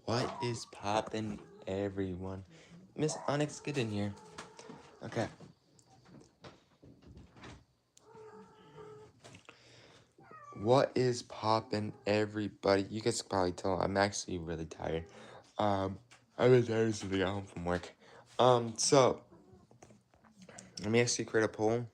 What is poppin', everyone? Miss Onyx, get in here. Okay. What is poppin', everybody? You guys can probably tell I'm actually really tired. I've been tired since I got home from work. So let me actually create a poll.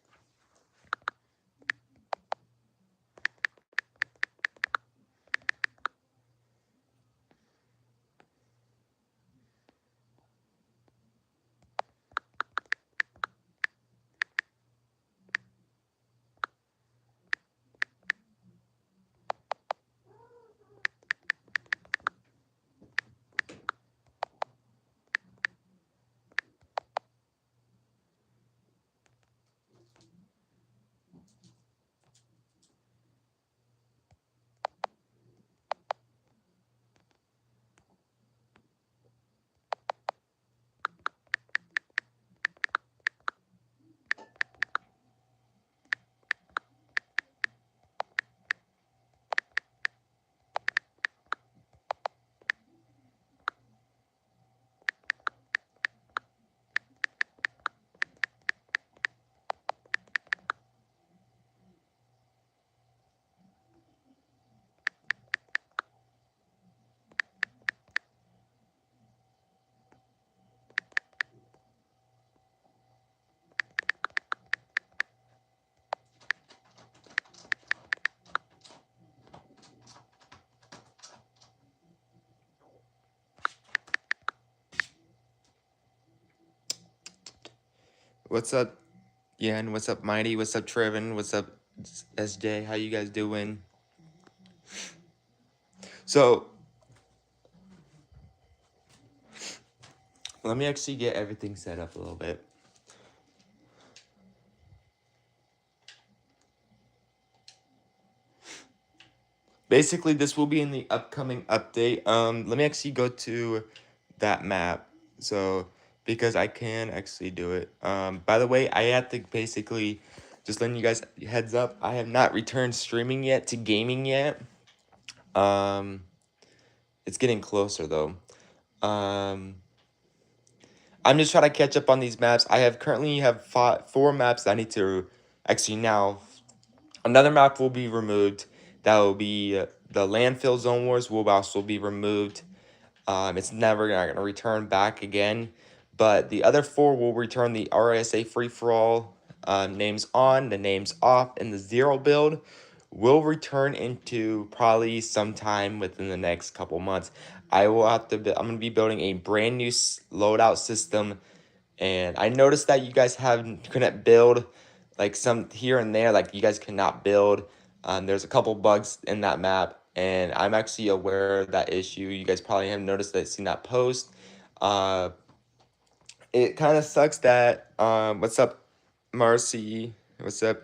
What's up, Yan? What's up, Mighty? What's up, Trevin? What's up, SJ? How you guys doing? So let me actually get everything set up a little bit. Basically, this will be in the upcoming update. Let me actually go to that map. So, because I can actually do it. By the way, I have to basically just letting you guys heads up. I have not returned streaming yet to gaming yet. It's getting closer though. I'm just trying to catch up on these maps. I have currently have four maps that I need to actually now. Another map will be removed. That will be the landfill zone wars will also be removed. It's never going to return back again. But the other four will return the RSA free-for-all names on, the names off, and the zero build will return into probably sometime within the next couple months. I will have to. I'm going to be building a brand new loadout system, and I noticed that you guys couldn't build like some here and there. Like you guys cannot build. There's a couple bugs in that map, and I'm actually aware of that issue. You guys probably have noticed that, seen that post. It kind of sucks that, what's up, Marcy? What's up?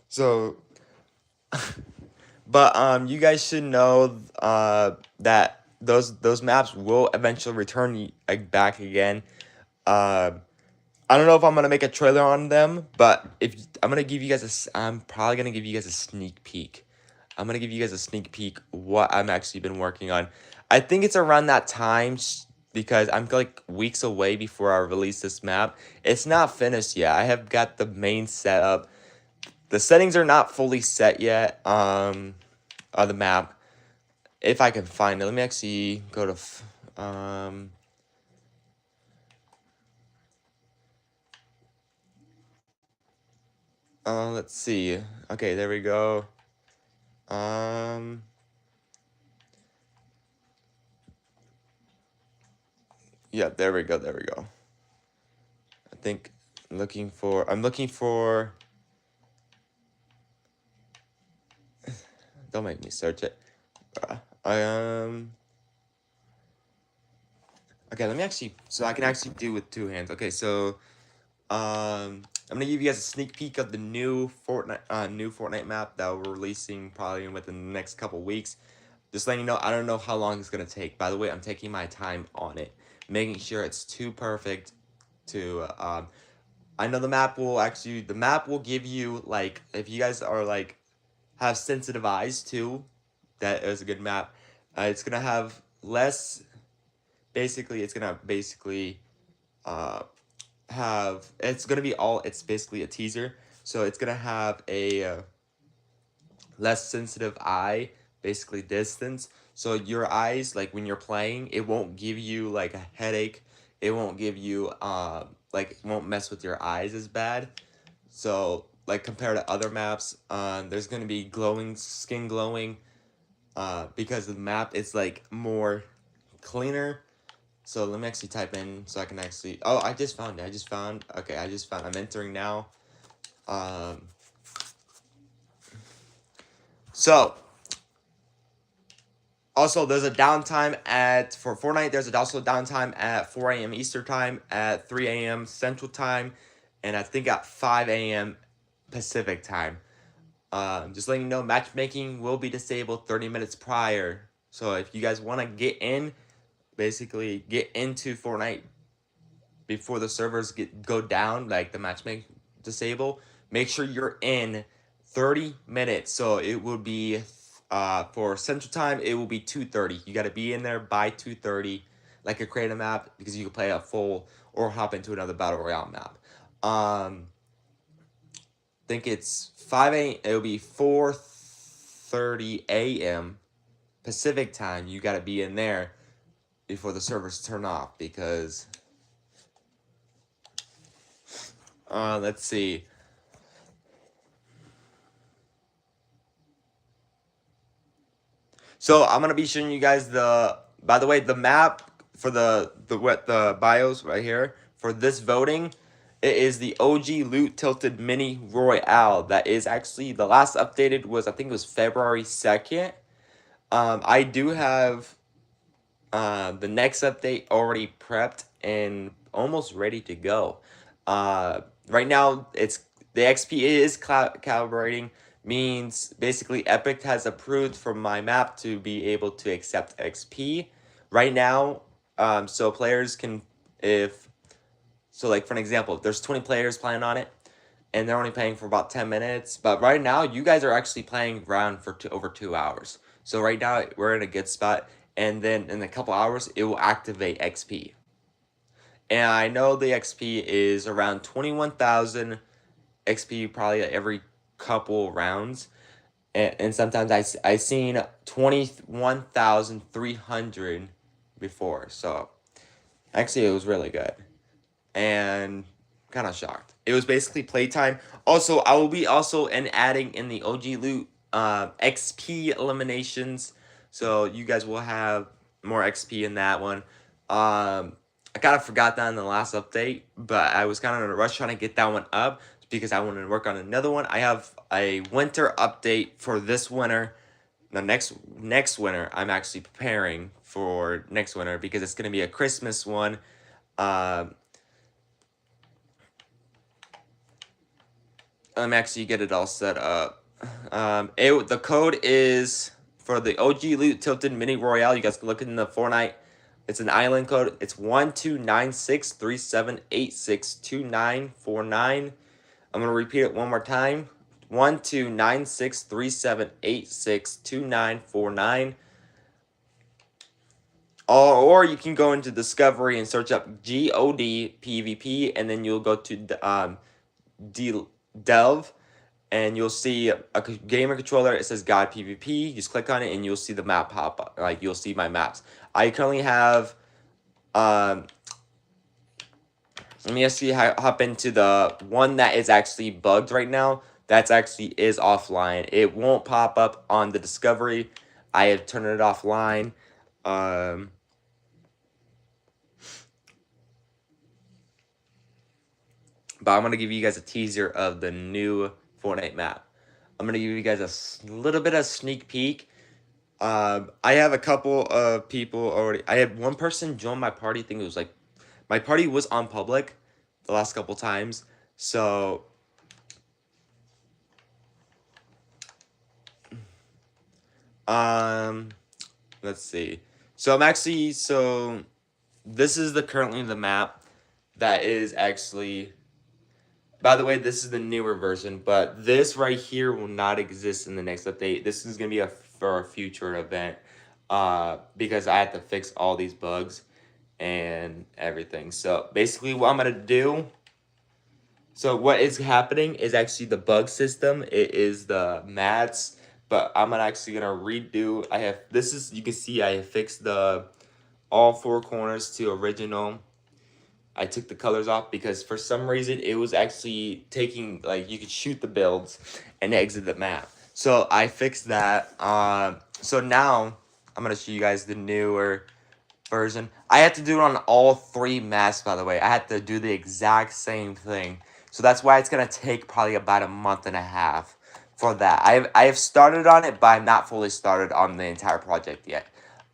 So, but, you guys should know, that those maps will eventually return like back again. I don't know if I'm gonna make a trailer on them, but if I'm gonna give you guys I'm probably gonna give you guys a sneak peek. I'm gonna give you guys a sneak peek what I'm actually been working on. I think it's around that time because I'm like weeks away before I release this map. It's not finished yet. I have got the main setup. The settings are not fully set yet. On the map. If I can find it, let me actually go to let's see. Okay, there we go. Yeah, there we go. There we go. I think I'm looking for. Don't make me search it. Okay, let me actually. So I can actually do with two hands. Okay, so I'm gonna give you guys a sneak peek of the new Fortnite map that we're releasing probably within the next couple weeks. Just letting you know, I don't know how long it's gonna take. By the way, I'm taking my time on it, making sure it's too perfect to I know the map will give you like if you guys are like have sensitive eyes too, that is a good map. It's gonna have less. Basically, it's gonna uh have it's gonna be all. It's basically a teaser, so it's gonna have a less sensitive eye, basically distance. So your eyes, like when you're playing, it won't give you like a headache. It won't give you like it won't mess with your eyes as bad. So like compared to other maps, there's gonna be glowing skin glowing, because the map is like more cleaner. So let me actually type in so I can actually. Oh, I just found it. I just found. Okay, I just found. I'm entering now. Um. So also, there's a downtime for Fortnite. There's also a downtime at 4 a.m. Eastern time, at 3 a.m. Central time, and I think at 5 a.m. Pacific time. Just letting you know, matchmaking will be disabled 30 minutes prior. So if you guys want to basically get into Fortnite before the servers go down, like the matchmaking disable, make sure you're in 30 minutes. So it will be for Central Time, it will be 2:30. You got to be in there by 2:30, like a creative map, because you can play a full or hop into another battle royale map. Think it's 5 a.m. It'll be 4:30 a.m. Pacific time. You got to be in there before the servers turn off, because let's see. So I'm gonna be showing you guys by the way, the map for the bios right here for this voting. It is the OG Loot Tilted Mini Royale. That is actually the last updated was, I think it was February 2nd. I do have the next update already prepped and almost ready to go. Right now, the XP is calibrating, means basically Epic has approved for my map to be able to accept XP. Right now, so players can, like for an example, if there's 20 players playing on it, and they're only playing for about 10 minutes. But right now, you guys are actually playing around for over 2 hours. So right now, we're in a good spot. And then in a couple hours, it will activate XP. And I know the XP is around 21,000 XP probably every couple rounds. And sometimes I seen 21,300 before. So actually, it was really good. And kind of shocked. It was basically playtime. Also, I will be adding in the OG loot XP eliminations, so you guys will have more XP in that one. I kind of forgot that in the last update, but I was kind of in a rush trying to get that one up because I wanted to work on another one. I have a winter update for this winter. The next winter, I'm actually preparing for next winter because it's gonna be a Christmas one. Let me actually get it all set up. The code is for the OG Loot Tilted Mini Royale. You guys can look in the Fortnite. It's an island code. It's 129637862949. I'm gonna repeat it one more time. 129637862949. Or you can go into Discovery and search up GOD PvP, and then you'll go to Delve, and you'll see a gamer controller. It says God PvP. You just click on it, and you'll see the map pop up. Like, you'll see my maps. I currently have. Let me actually hop into the one that is actually bugged right now. That's actually is offline. It won't pop up on the Discovery. I have turned it offline. But I'm going to give you guys a teaser of the new Fortnite map. I'm going to give you guys a little bit of sneak peek. I have a couple of people already. I had one person join my party. I think it was like, my party was on public the last couple times. So, let's see. So this is currently the map that is actually. By the way, this is the newer version, but this right here will not exist in the next update. This is going to be for a future event. because I had to fix all these bugs and everything. So basically what I'm gonna do, so what is happening is actually the bug system. It is the mats, but I'm actually gonna redo. I have, this is, you can see I fixed the all four corners to original. I took the colors off because for some reason it was actually taking, like, you could shoot the builds and exit the map. So I fixed that. So now I'm gonna show you guys the newer version. I had to do it on all three maps, by the way. I had to do the exact same thing. So that's why it's gonna take probably about a month and a half for that. I have started on it, but I'm not fully started on the entire project yet.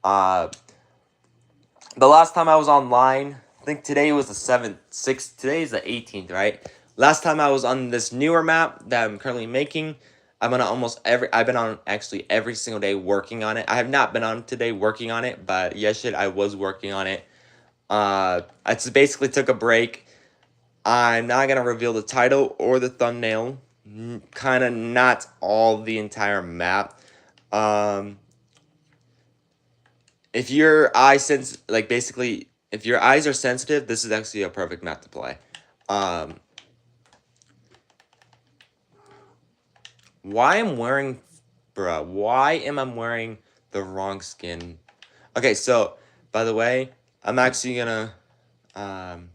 The last time I was online, I think today was the 7th, 6th, today is the 18th, right? Last time I was on this newer map that I'm currently making, I've been on actually every single day working on it. I have not been on today working on it, but yesterday I was working on it. I just basically took a break. I'm not going to reveal the title or the thumbnail, kind of not all the entire map. If your eye like basically, if your eyes are sensitive, this is actually a perfect map to play. Why am I wearing the wrong skin? Okay, so by the way, I'm actually gonna I'm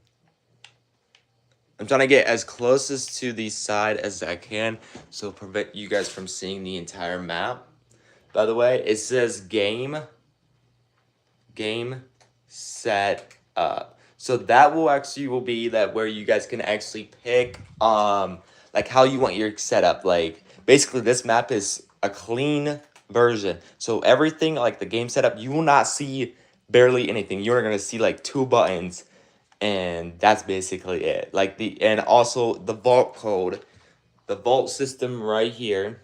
trying to get as closest to the side as I can, so prevent you guys from seeing the entire map. By the way, it says game set up. So that will be that where you guys can actually pick like how you want your setup. Like basically this map is a clean version. So everything like the game setup, you will not see barely anything. You're gonna see like 2 buttons, and that's basically it. Like and also the vault code, the vault system right here.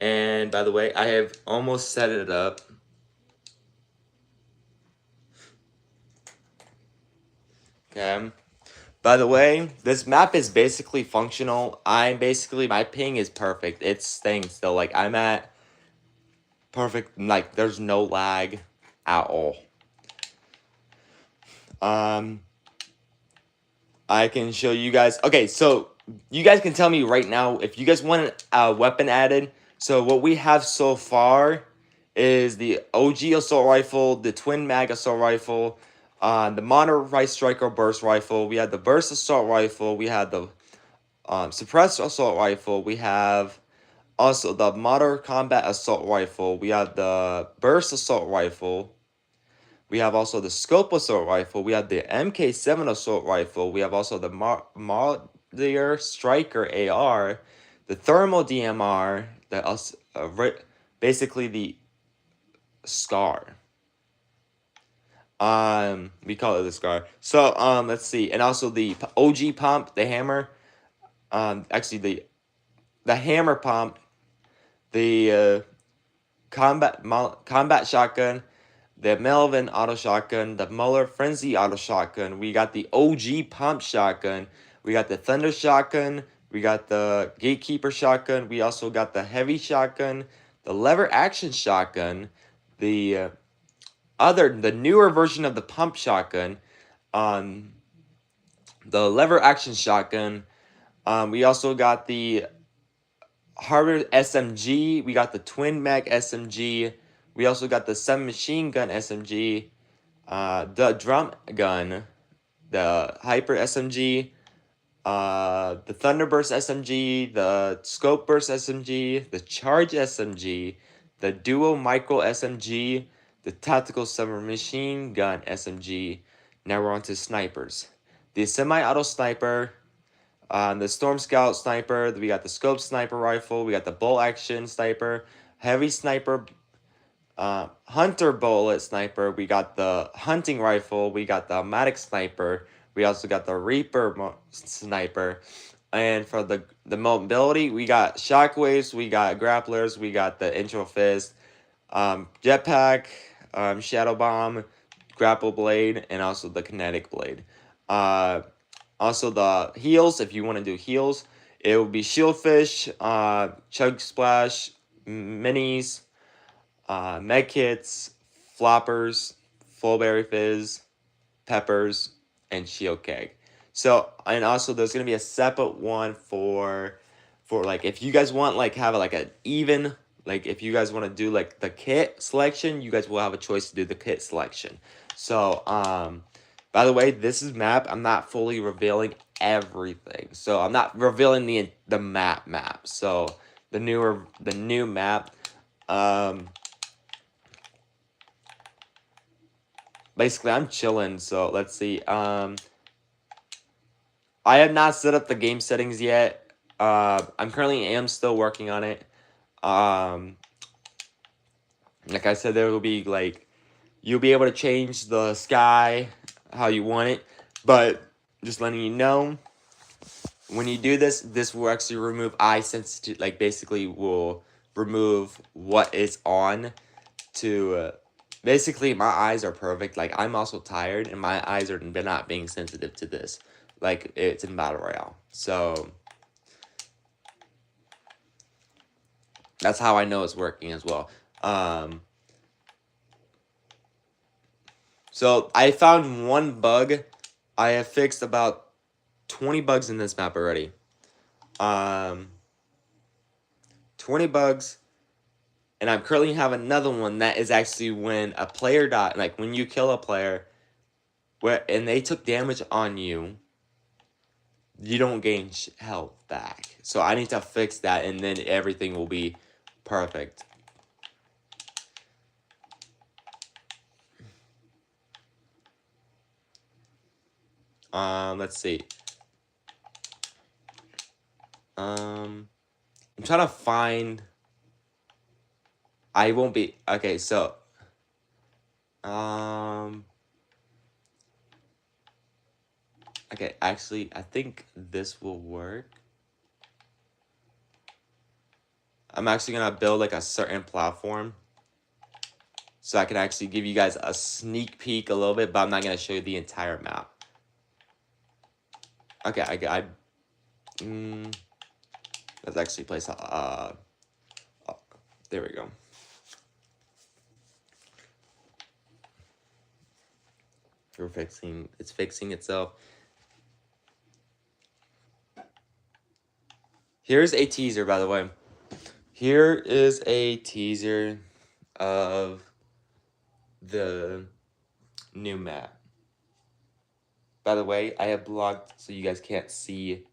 And by the way, I have almost set it up. Okay. By the way, this map is basically functional. My ping is perfect. It's staying still. Like, I'm at perfect, like, there's no lag at all. I can show you guys. Okay, so you guys can tell me right now if you guys want a weapon added. So what we have so far is the OG assault rifle, the twin mag assault rifle, the motorized striker burst rifle. We have the burst assault rifle. We have the suppressed assault rifle. We have also the modern combat assault rifle. We have the burst assault rifle. We have also the scope assault rifle. We have the MK7 assault rifle. We have also the Marder striker AR, the thermal DMR, basically the SCAR. We call it the SCAR. So let's see, and also the OG pump, the hammer. Actually the hammer pump, the combat shotgun, the Melvin auto shotgun, the Muller frenzy auto shotgun. We got the OG pump shotgun. We got the thunder shotgun. We got the gatekeeper shotgun. We also got the heavy shotgun, the lever action shotgun, the newer version of the pump shotgun, the lever action shotgun. We also got the harder SMG. We got the twin mag SMG. We also got the submachine gun SMG, the drum gun, the hyper SMG, the thunderburst SMG, the scope burst SMG, the charge SMG, the duo micro SMG, the tactical submachine gun SMG. Now we're on to snipers. The semi-auto sniper, the Storm Scout sniper, we got the scope sniper rifle, we got the bolt action sniper, heavy sniper, hunter bullet sniper, we got the hunting rifle, we got the automatic sniper, we also got the reaper sniper, and for the mobility, we got shockwaves, we got grapplers, we got the intro fist, jetpack, shadow bomb, grapple blade, and also the kinetic blade. Also the heals, if you want to do heals, it will be shieldfish, chug splash, minis, med kits, floppers, fullberry fizz, peppers, and shield keg. So, and also there's gonna be a separate one for like if you guys want like have like an even, like if you guys want to do like the kit selection, you guys will have a choice to do the kit selection. So by the way, this is map. I'm not fully revealing everything, so I'm not revealing the map. So the new map. Basically I'm chilling. So let's see. I have not set up the game settings yet. I'm currently am still working on it. Like I said, there will be like you'll be able to change the sky how you want it, but just letting you know, when you do this, this will actually remove eye sensitive. Like basically, will remove what is on to. Basically, my eyes are perfect. Like I'm also tired, and my eyes are not being sensitive to this. Like it's in battle royale, so that's how I know it's working as well. So I found one bug. I have fixed about 20 bugs in this map already. 20 bugs, and I'm currently have another one that is actually when a player died, like when you kill a player, and they took damage on you, you don't gain health back. So I need to fix that, and then everything will be perfect. Let's see. I'm trying to find. I won't be okay. So, okay. Actually, I think this will work. I'm actually gonna build like a certain platform, so I can actually give you guys a sneak peek a little bit, but I'm not gonna show you the entire map. Okay, let's actually place there we go. It's fixing itself. Here's a teaser, by the way. Here is a teaser of the new map. By the way, I have blocked so you guys can't see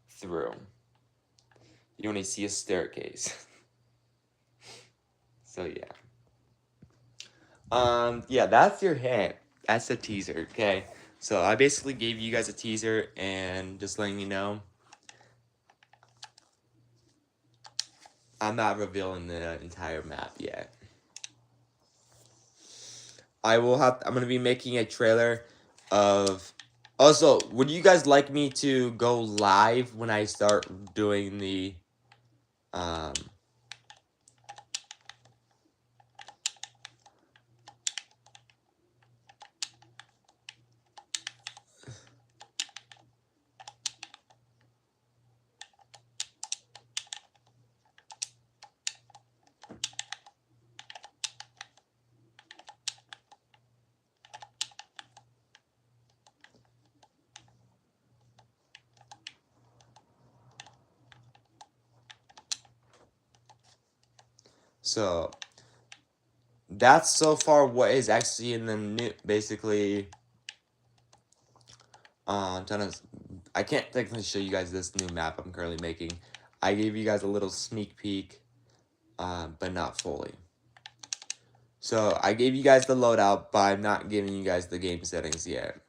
through. You only see a staircase. So yeah. Yeah, that's your hint. That's a teaser, okay? So I basically gave you guys a teaser and just letting you know. I'm not revealing the entire map yet. I'm gonna be making a trailer of. Also, would you guys like me to go live when I start doing the So that's so far what is actually in the new. Basically, I'm trying to. I can't technically show you guys this new map I'm currently making. I gave you guys a little sneak peek, but not fully. So I gave you guys the loadout, but I'm not giving you guys the game settings yet.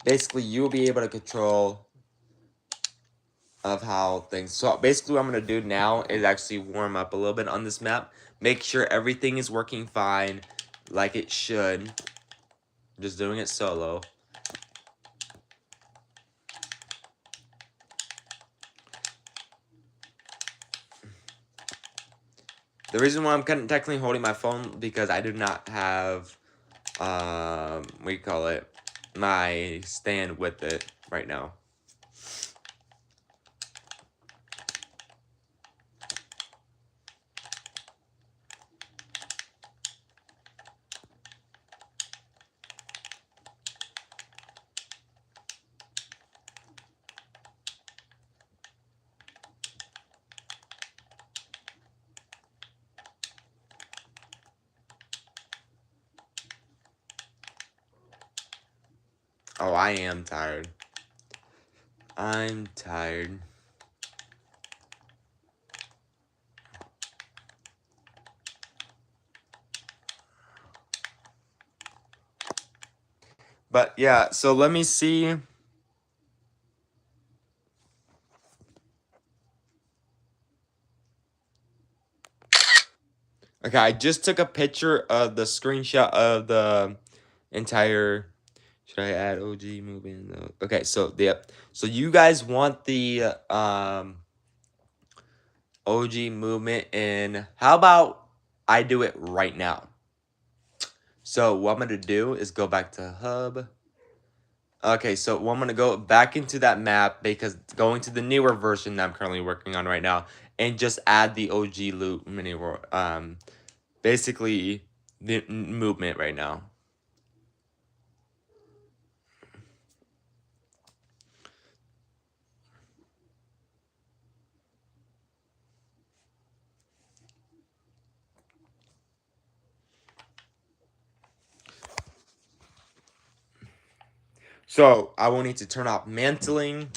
Basically, you'll be able to control of how things. So basically, what I'm gonna do now is actually warm up a little bit on this map. Make sure everything is working fine, like it should. Just doing it solo. The reason why I'm technically holding my phone because I do not have, what do you call it, my stand with it right now. Oh, I am tired. I'm tired. But yeah, so let me see. Okay, I just took a picture of the screenshot of the entire. Should I add OG movement? Okay, so yep. So you guys want the OG movement in? How about I do it right now? So what I'm gonna do is go back to hub. Okay, so I'm gonna go back into that map because going to the newer version that I'm currently working on right now, and just add the OG loot mini basically the movement right now. So I will need to turn off mantling.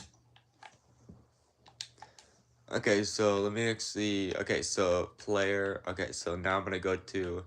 Okay, so let me actually. Okay, so player. Okay, so now I'm gonna go to.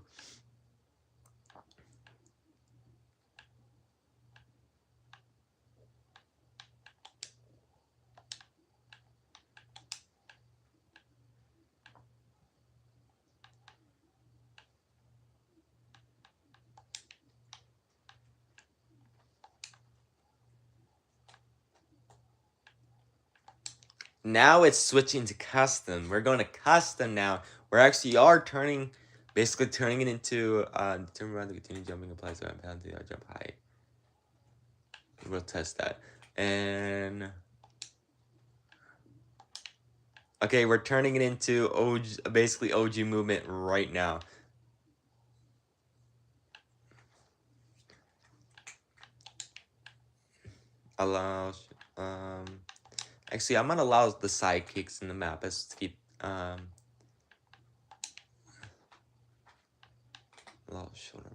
Now it's switching to custom. We're going to custom now. We're actually basically turning it into determine whether the continue jumping applies to penalty or jump height. We'll test that. And okay, we're turning it into basically OG movement right now. Allows actually I'm gonna allow the sidekicks in the map as to keep allow shoulder.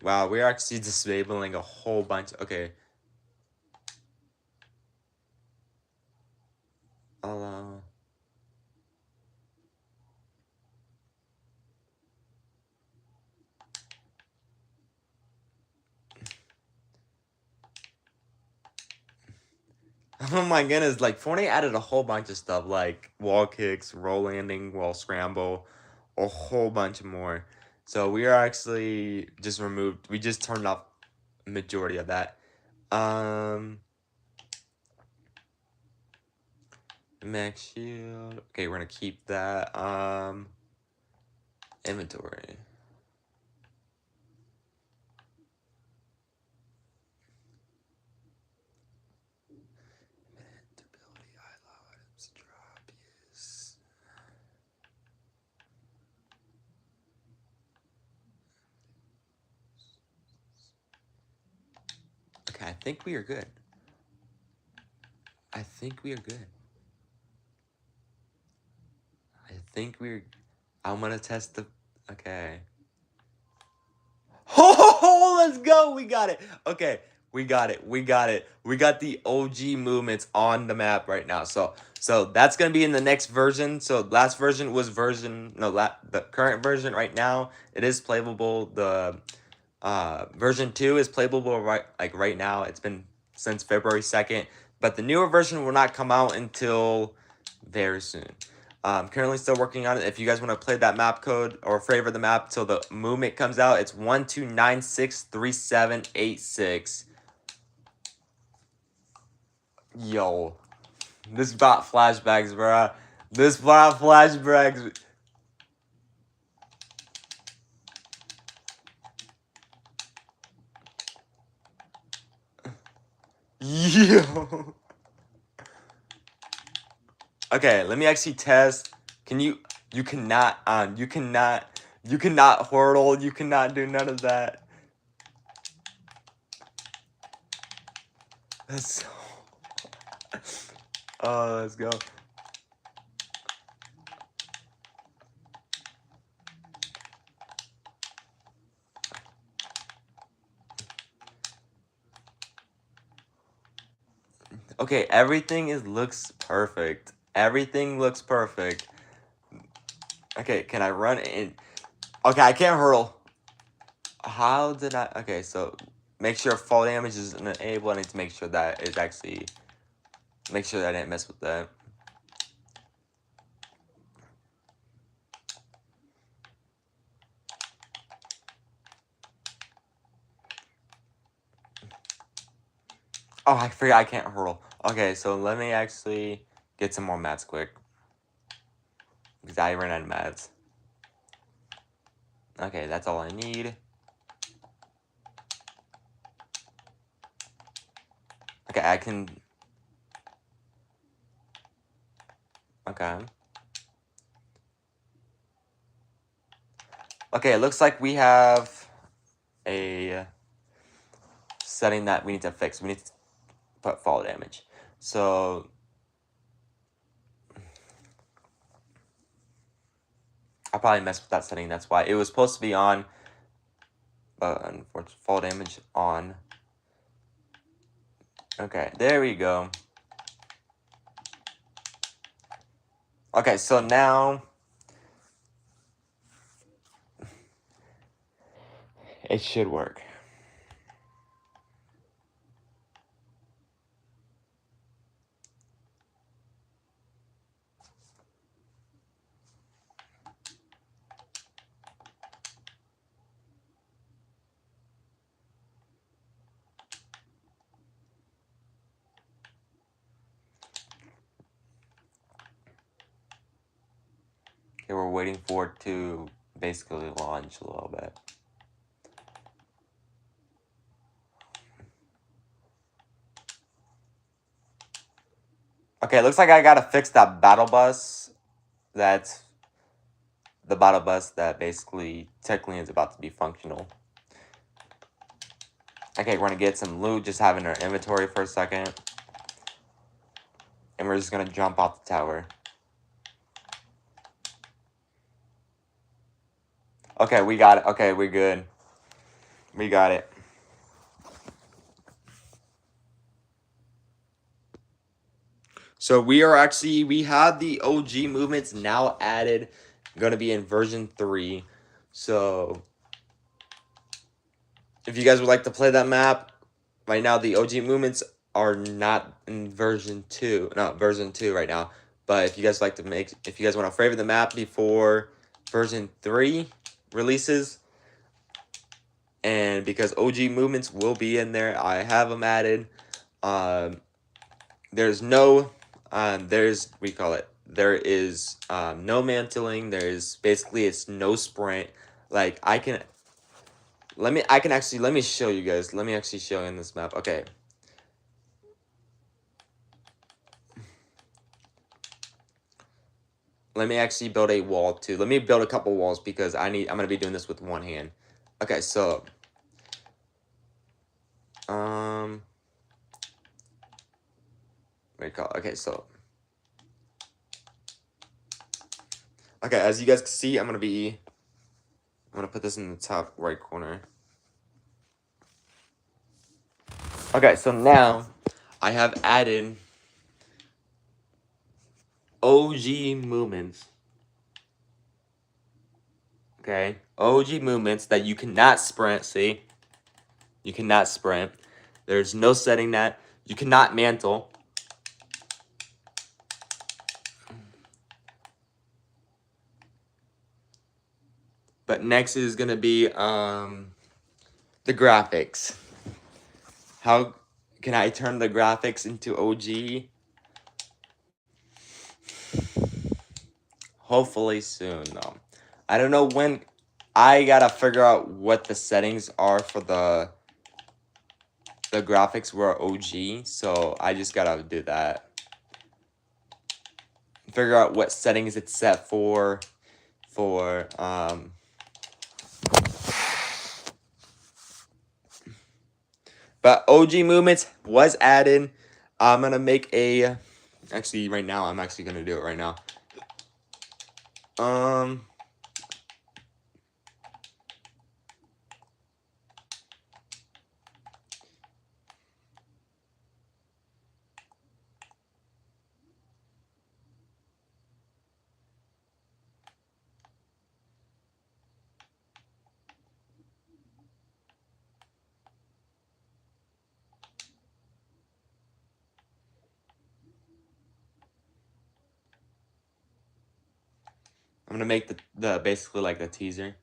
Wow, we're actually disabling a whole bunch. Okay. Allow. Oh my goodness, like Fortnite added a whole bunch of stuff like wall kicks, roll landing, wall scramble, a whole bunch more. So we are actually we just turned off majority of that. Max shield. Okay, we're gonna keep that. Inventory. Okay, I think we are good. I think we are good. I think we're. I'm gonna test the. Okay. Oh, let's go! We got it. Okay, we got it. We got it. We got the OG movements on the map right now. So that's gonna be in the next version. So last version was the current version right now. It is playable. The version 2 is playable right now. It's been since February 2nd, but the newer version will not come out until very soon. Currently still working on it. If you guys want to play that map code or favor the map till the movement comes out, it's 12963786. Yo, this bot flashbacks, bro. This flashbacks. Yo. Okay, let me actually test. Can you? You cannot. You cannot. You cannot hurdle. You cannot do none of that. That's so. Oh, let's go. Okay, everything looks perfect. Everything looks perfect. Okay, can I run in? Okay, I can't hurdle. How did I? Okay, so make sure fall damage is enabled. I need to make sure that is actually. Make sure that I didn't mess with that. Oh, I forgot I can't hurdle. Okay, so let me actually get some more mats quick. Because I ran out of mats. Okay, that's all I need. Okay, I can... Okay. Okay, it looks like we have a setting that we need to fix. We need to put fall damage. So... I probably messed with that setting, that's why. It was supposed to be on, but unfortunately, fall damage on. Okay, there we go. Okay, so now... It should work. Okay, we're waiting for it to basically launch a little bit. Okay, it looks like I gotta fix that battle bus. That's the battle bus that basically technically is about to be functional. Okay, we're gonna get some loot, just having our inventory for a second. And we're just gonna jump off the tower. Okay, we got it. Okay, we're good. We got it. So we have the OG movements now added. Gonna be in version 3. So if you guys would like to play that map, right now the OG movements are not in version 2. Not version 2 right now. But if you guys want to favorite the map before version 3 releases, and because OG movements will be in there, I have them added. There's no, there is no mantling. There's basically it's no sprint. Like let me show you guys. Let me actually show you in this map. Okay. Let me actually build a wall too. Let me build a couple walls because I'm gonna be doing this with one hand. Okay, so okay, so okay, as you guys can see, I'm gonna put this in the top right corner. Okay, so now I have added OG movements. Okay, OG movements that you cannot sprint. See, you cannot sprint. There's no setting that you cannot mantle. But next is gonna be the graphics. How can I turn the graphics into OG? hopefully soon though. I don't know when. I gotta figure out what the settings are for the graphics were OG, so I just gotta do that. Figure out what settings it's set for but OG movements was added. I'm gonna make a actually right now I'm actually gonna do it right now. I'm gonna make the basically like the teaser.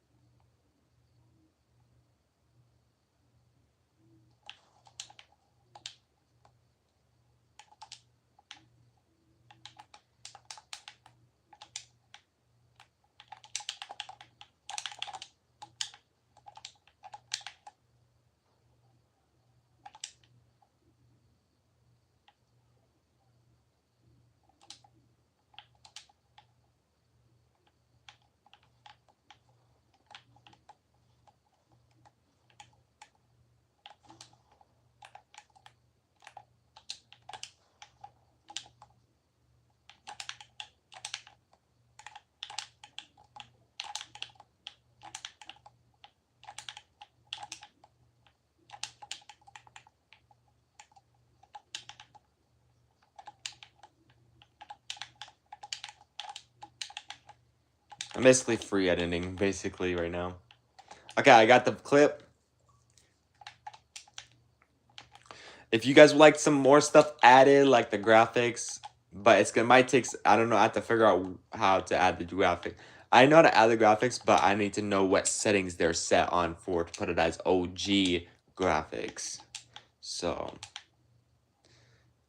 I'm basically free editing basically right now. Okay, I got the clip. If you guys would like some more stuff added, like the graphics, but might take, I don't know, I have to figure out how to add the graphic. I know how to add the graphics, but I need to know what settings they're set on for to put it as OG graphics. So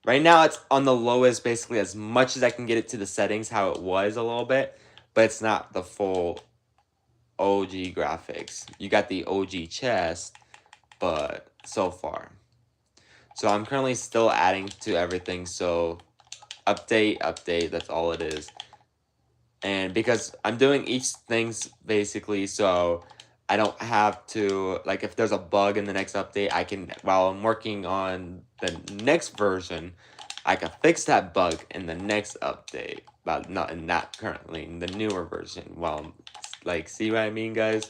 right now it's on the lowest, basically as much as I can get it to the settings how it was a little bit, but it's not the full OG graphics. You got the OG chest, but so far. So I'm currently still adding to everything, so update, that's all it is. And because I'm doing each things basically, so I don't have to, like, if there's a bug in the next update, I can, while I'm working on the next version, I can fix that bug in the next update, but not in that currently, in the newer version. Well, like, see what I mean, guys?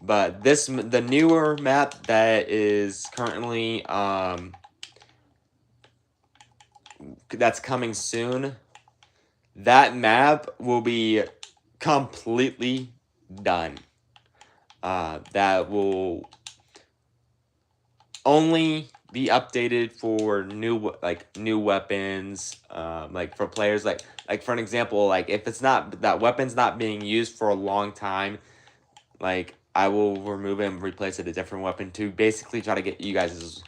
But the newer map that is currently, that's coming soon, that map will be completely done. That will only be updated for new weapons, like for players, like for an example, like if it's not, that weapon's not being used for a long time, like I will remove it and replace it with a different weapon to basically try to get you guys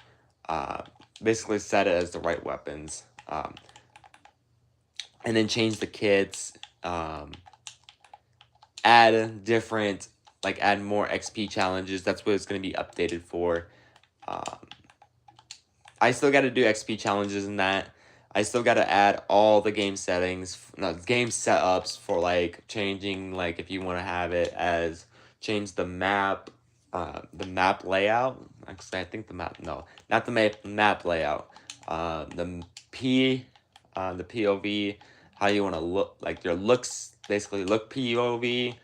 basically set it as the right weapons, and then change the kits, add different, like add more XP challenges. That's what it's going to be updated for. I still got to do XP challenges in that. I still got to add all the game settings, no, game setups for like changing, like if you want to have it as change the map layout. Actually, I think the map, no, not the map layout. The POV, how you want to look, like your looks, basically look POV.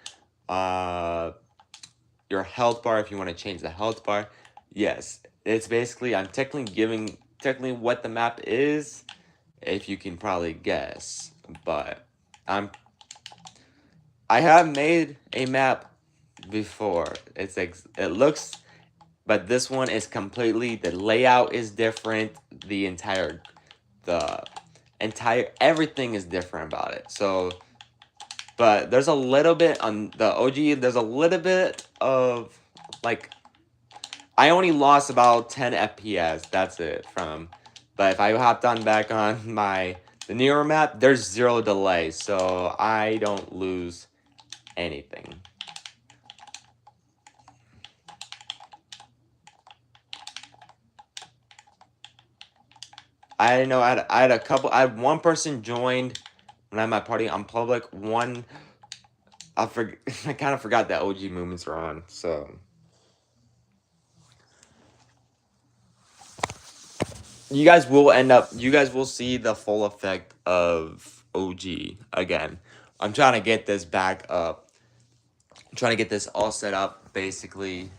Your health bar, if you want to change the health bar. Yes, it's basically, I'm technically what the map is, if you can probably guess, but I have made a map before. It's like, it looks, but this one is completely, the layout is different, everything is different about it. So, but there's a little bit on the OG, there's a little bit of, like, I only lost about 10 FPS, that's it, but if I hopped on back on The newer map, there's 0 delay, so I don't lose anything. I know I had a couple. I had one person joined when I had my party on public. One, I kind of forgot that OG movements are on. So you guys will end up. You guys will see the full effect of OG again. I'm trying to get this back up. I'm trying to get this all set up, basically.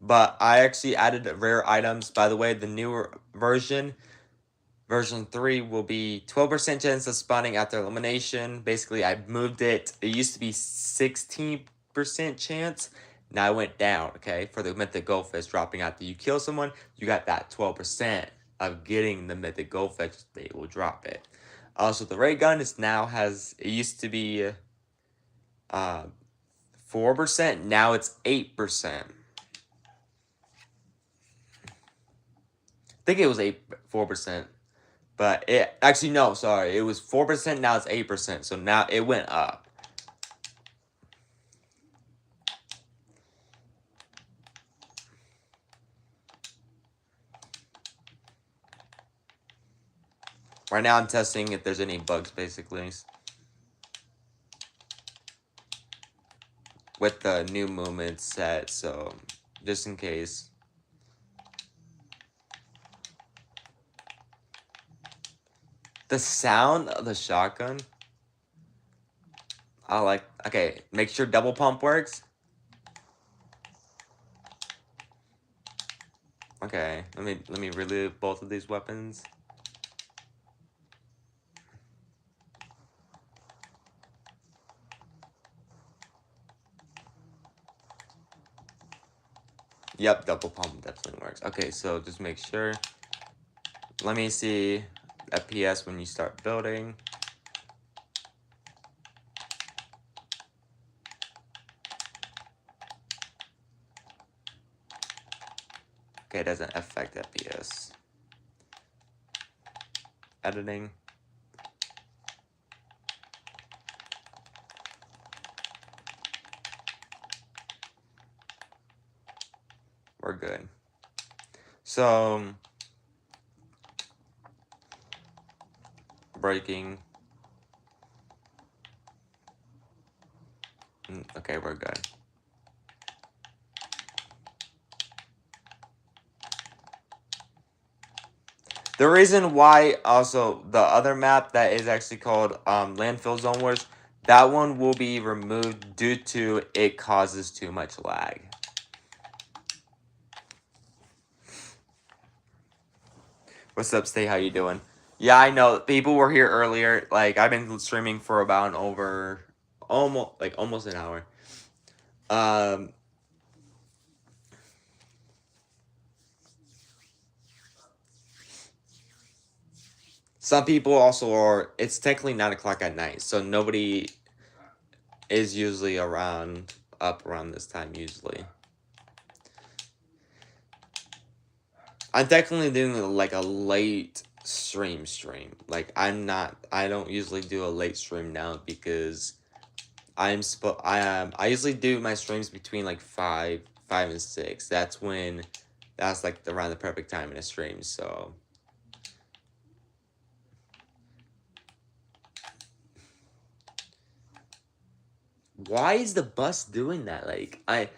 But I actually added rare items. By the way, the newer version, version 3, will be 12% chance of spawning after elimination. Basically, I moved it. It used to be 16% chance. Now I went down, okay? For the mythic goldfish dropping after you kill someone, you got that 12% of getting the mythic goldfish. They will drop it. Also, the ray gun is now has, it used to be 4%. Now it's 8%. I think it was 4%, but it actually no, sorry, it was 4%. Now it's 8%, so now it went up. Right now, I'm testing if there's any bugs, basically, with the new movement set. So just in case. The sound of the shotgun. I like. Okay, make sure double pump works. Okay, let me reload both of these weapons. Yep, double pump definitely works. Okay, so just make sure. Let me see FPS when you start building. Okay, it doesn't affect FPS. Editing. We're good. So, breaking. Okay, we're good. The reason why also the other map that is actually called Landfill Zone Wars, that one will be removed due to it causes too much lag. What's up, Stay? How you doing? Yeah, I know. People were here earlier. Like, I've been streaming for about almost an hour. Some people also are. It's technically 9 o'clock at night, so nobody is usually up around this time usually. I'm definitely doing like a late stream. Like I don't usually do a late stream now because I usually do my streams between like 5 and 6. That's like around the perfect time in a stream, so why is the bus doing that? Like I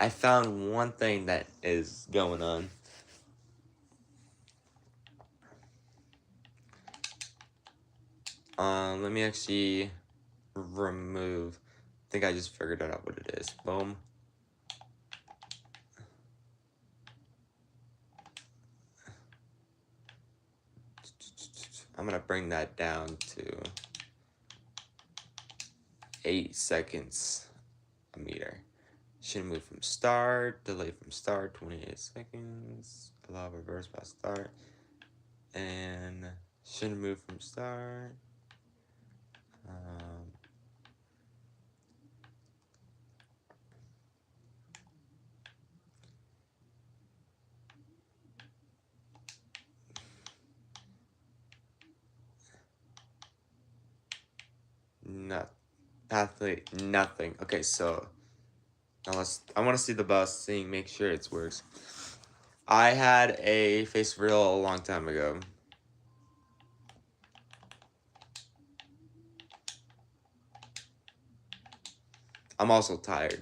found one thing that is going on. Let me actually remove. I think I just figured out what it is. Boom. I'm gonna bring that down to 8 seconds a meter. Should move from start, delay from start, 28 seconds, allow reverse by start, and should move from start. Athlete, nothing. Okay, so now I want to see the bus, make sure it works. I had a face reveal a long time ago. I'm also tired.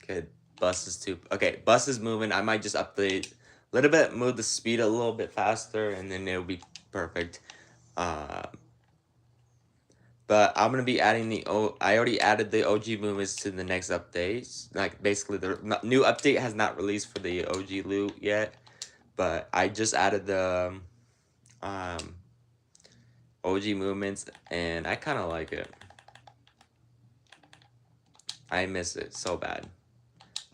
Okay, bus is too. Okay, bus is moving. I might just update a little bit, move the speed a little bit faster, and then it'll be perfect. Uh, but I'm gonna be adding I already added the OG movements to the next updates. Like basically, the new update has not released for the OG loot yet, but I just added the um OG movements, and I kind of like it. I miss it so bad.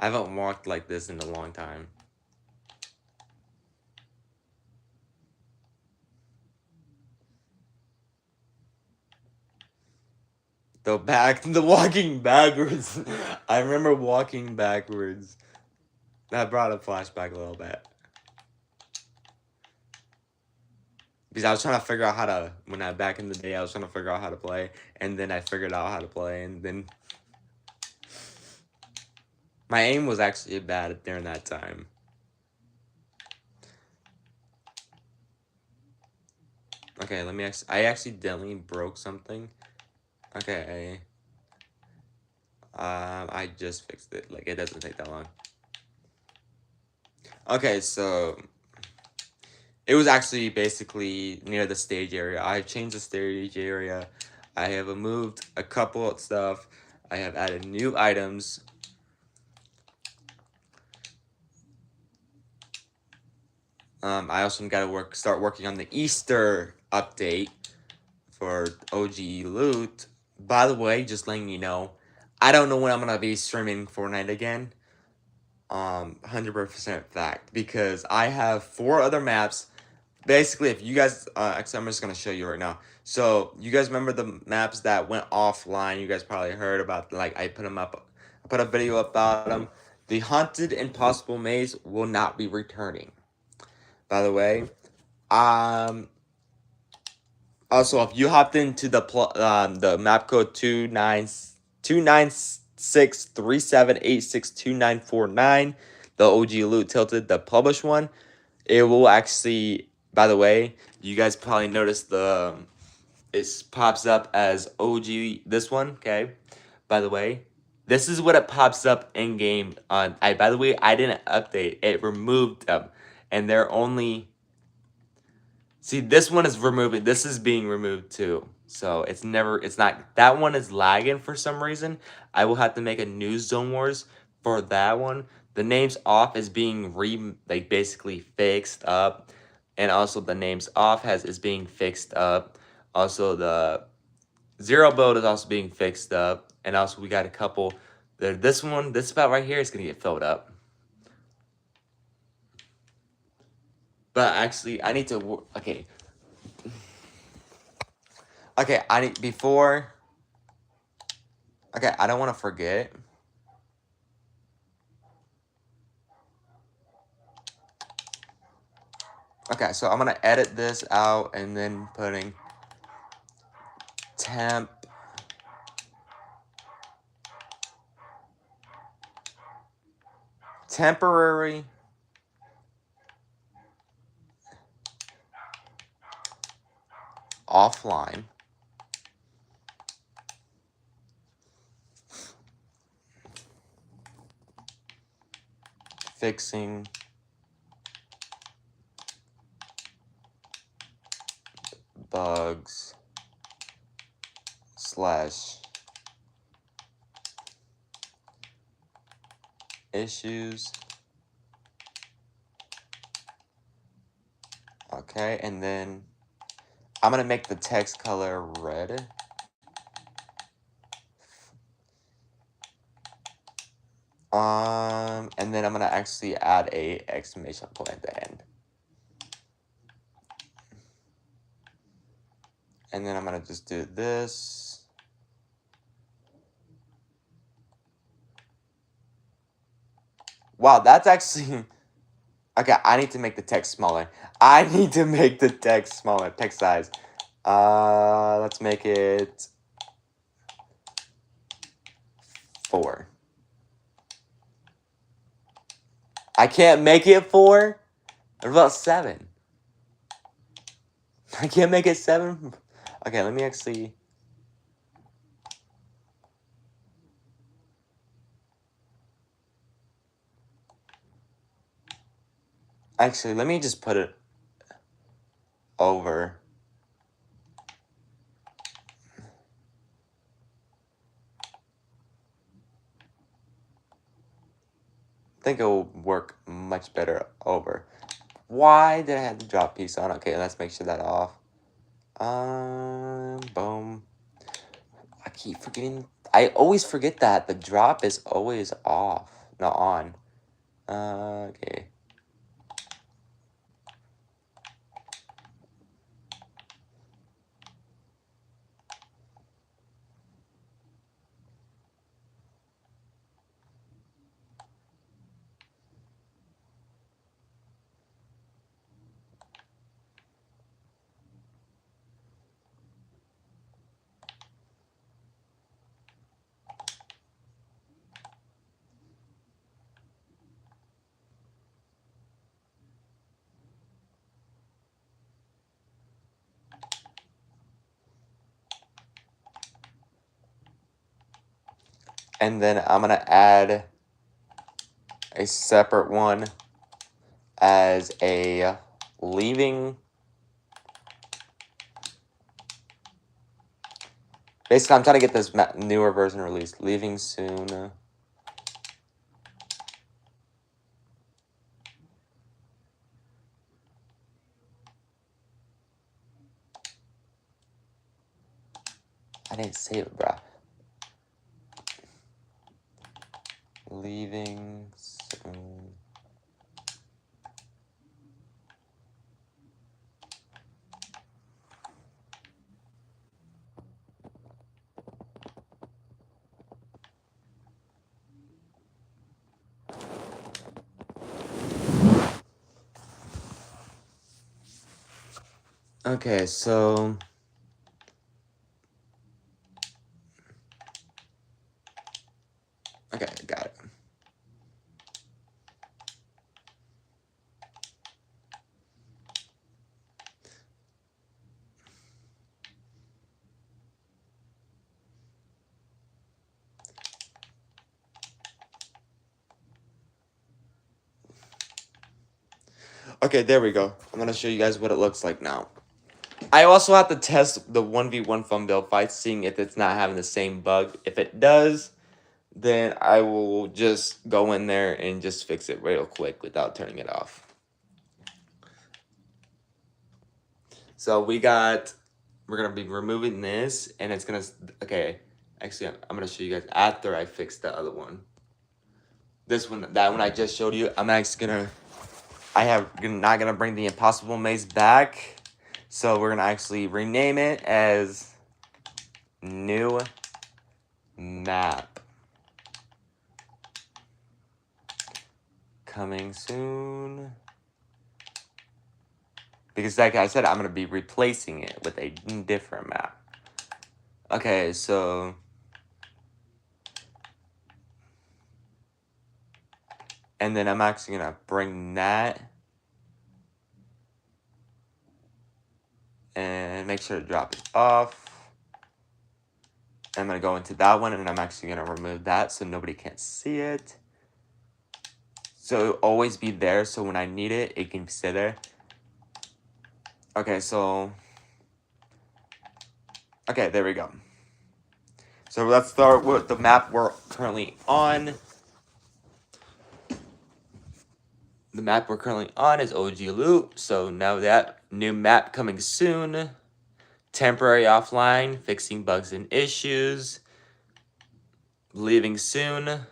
I haven't walked like this in a long time. The walking backwards. I remember walking backwards. That brought a flashback a little bit. Because I was trying to figure out how to, back in the day, I was trying to figure out how to play, and then I figured out how to play, and then my aim was actually bad during that time. Okay, I accidentally broke something. Okay. I just fixed it. Like, it doesn't take that long. Okay, so it was actually basically near the stage area. I have changed the stage area. I have removed a couple of stuff. I have added new items. I also got to start working on the Easter update for OG loot. By the way, just letting you know, I don't know when I'm gonna be streaming Fortnite again. 100% fact, because I have 4 other maps. Basically, if you guys, actually, I'm just gonna show you right now. So you guys remember the maps that went offline? You guys probably heard about. Like, I put them up. I put a video about them. The Haunted Impossible Maze will not be returning. By the way, also, if you hopped into the map code 29637862949, the OG Loot Tilted, the published one, it will actually. By the way, you guys probably noticed it pops up as OG. This one, okay. By the way, this is what it pops up in game. By the way, I didn't update. It removed them, and they're only. See, this one is removing. This is being removed too. So it's not, that one is lagging for some reason. I will have to make a new Zone Wars for that one. The names off is being basically fixed up. And also the names off is being fixed up. Also the zero build is also being fixed up. And also we got a couple, this spot right here is going to get filled up. But actually, I need to, okay. Okay, I need, before, okay, I don't want to forget. Okay, so I'm going to edit this out and then putting temporary offline fixing bugs / issues. Okay, and then I'm going to make the text color red. And then I'm gonna actually add a exclamation point at the end. And then I'm gonna just do this. Wow, that's actually okay. I need to make the text smaller. I need to make the text smaller. Text size. Let's make it 4. I can't make it 4. What about 7? I can't make it 7. Okay, let me actually. Actually, let me just put it over. I think it will work much better over. Why did I have the drop piece on? Okay, let's make sure that off. Boom. I keep forgetting. I always forget that the drop is always off, not on. Okay. And then I'm gonna add a separate one as a leaving. Basically, I'm trying to get this newer version released. Leaving soon. I didn't save it, bruh. Leaving soon. Okay, so okay, got it. Okay, there we go. I'm gonna show you guys what it looks like now. I also have to test the 1v1 fun build fight, seeing if it's not having the same bug. If it does, then I will just go in there and just fix it real quick without turning it off. So we're gonna be removing this, and it's gonna, okay, actually, I'm gonna show you guys after I fix the other one. This one, that one I just showed you, I'm actually gonna, not gonna bring the impossible maze back. So we're gonna actually rename it as new map. Coming soon. Because like I said, I'm gonna be replacing it with a different map. Okay, so and then I'm actually gonna bring that and make sure to drop it off. I'm gonna go into that one, and I'm actually gonna remove that so nobody can see it. So it'll always be there, so when I need it, it can sit there. Okay, so okay, there we go. So let's start with the map we're currently on. The map we're currently on is OG Loop. So now that new map coming soon. Temporary offline, fixing bugs and issues. Leaving soon.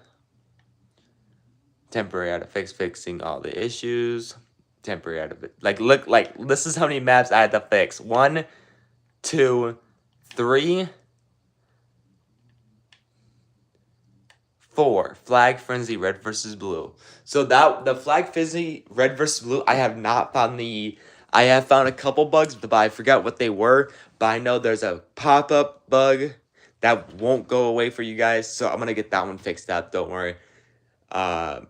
Temporary out of fixing all the issues. Temporary out of it. Like, look, like, this is how many maps I had to fix. 1, 2, 3, 4. Flag Frenzy Red versus Blue. So that the Flag Frenzy Red versus Blue, I have not found the. I have found a couple bugs, but I forgot what they were. But I know there's a pop-up bug that won't go away for you guys. So I'm gonna get that one fixed up. Don't worry. I'm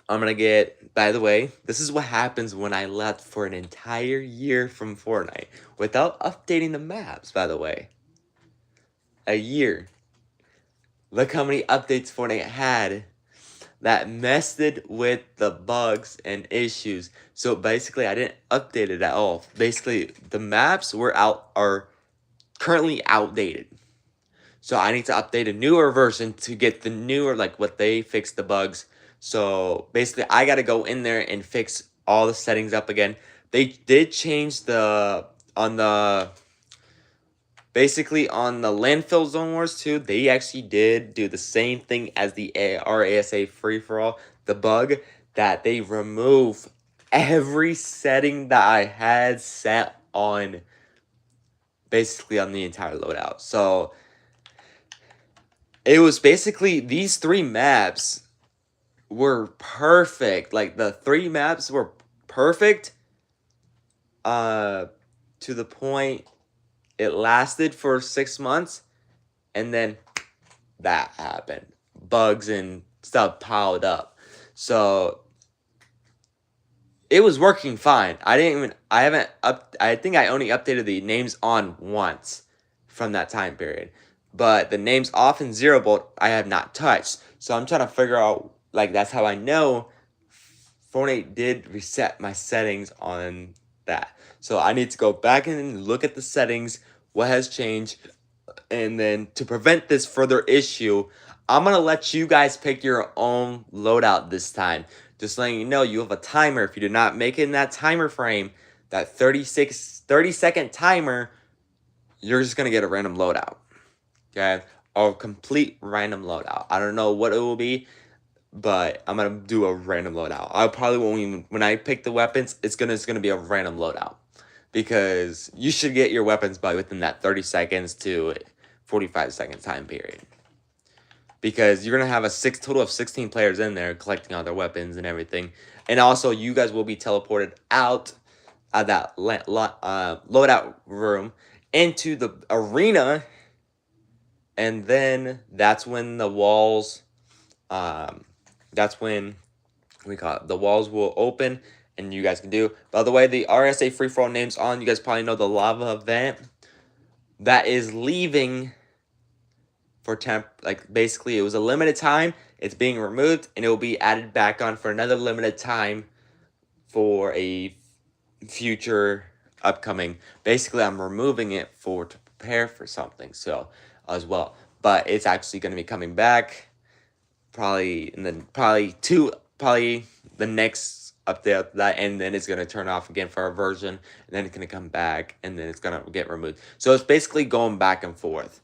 gonna get. By the way, this is what happens when I left for an entire year from Fortnite without updating the maps. By the way, a year. Look how many updates Fortnite had that messed it with the bugs and issues. So basically, I didn't update it at all. Basically, the maps are currently outdated. So I need to update a newer version to get the newer, like what they fixed the bugs. So basically, I got to go in there and fix all the settings up again. They did change basically on the landfill zone wars too, they actually did do the same thing as the RASA free-for-all. The bug that they remove every setting that I had set on basically on the entire loadout. So it was basically these 3 maps were perfect. Like the 3 maps were perfect to the point it lasted for 6 months, and then that happened. Bugs and stuff piled up. So it was working fine. I think I only updated the names on once from that time period. But the names off and 0 bolt I have not touched. So I'm trying to figure out, like, that's how I know Fortnite did reset my settings on that. So I need to go back and look at the settings, what has changed, and then to prevent this further issue, I'm going to let you guys pick your own loadout this time. Just letting you know, you have a timer. If you do not make it in that timer frame, that 30-second timer, you're just going to get a random loadout. Okay? Or a complete random loadout. I don't know what it will be, but I'm going to do a random loadout. I probably won't even, when I pick the weapons, it's gonna be a random loadout. Because you should get your weapons by within that 30 seconds to 45-second time period. Because you're going to have a total of 16 players in there collecting all their weapons and everything. And also, you guys will be teleported out of that loadout room into the arena. And then that's when the walls, that's when the walls will open and you guys can do. By the way, the RSA free-for-all name's on. You guys probably know the lava event that is leaving for basically it was a limited time. It's being removed and it will be added back on for another limited time for a future upcoming. Basically, I'm removing it to prepare for something as well. But it's actually going to be coming back probably the next update of that, and then it's going to turn off again for a version, and then it's going to come back, and then it's going to get removed. So it's basically going back and forth.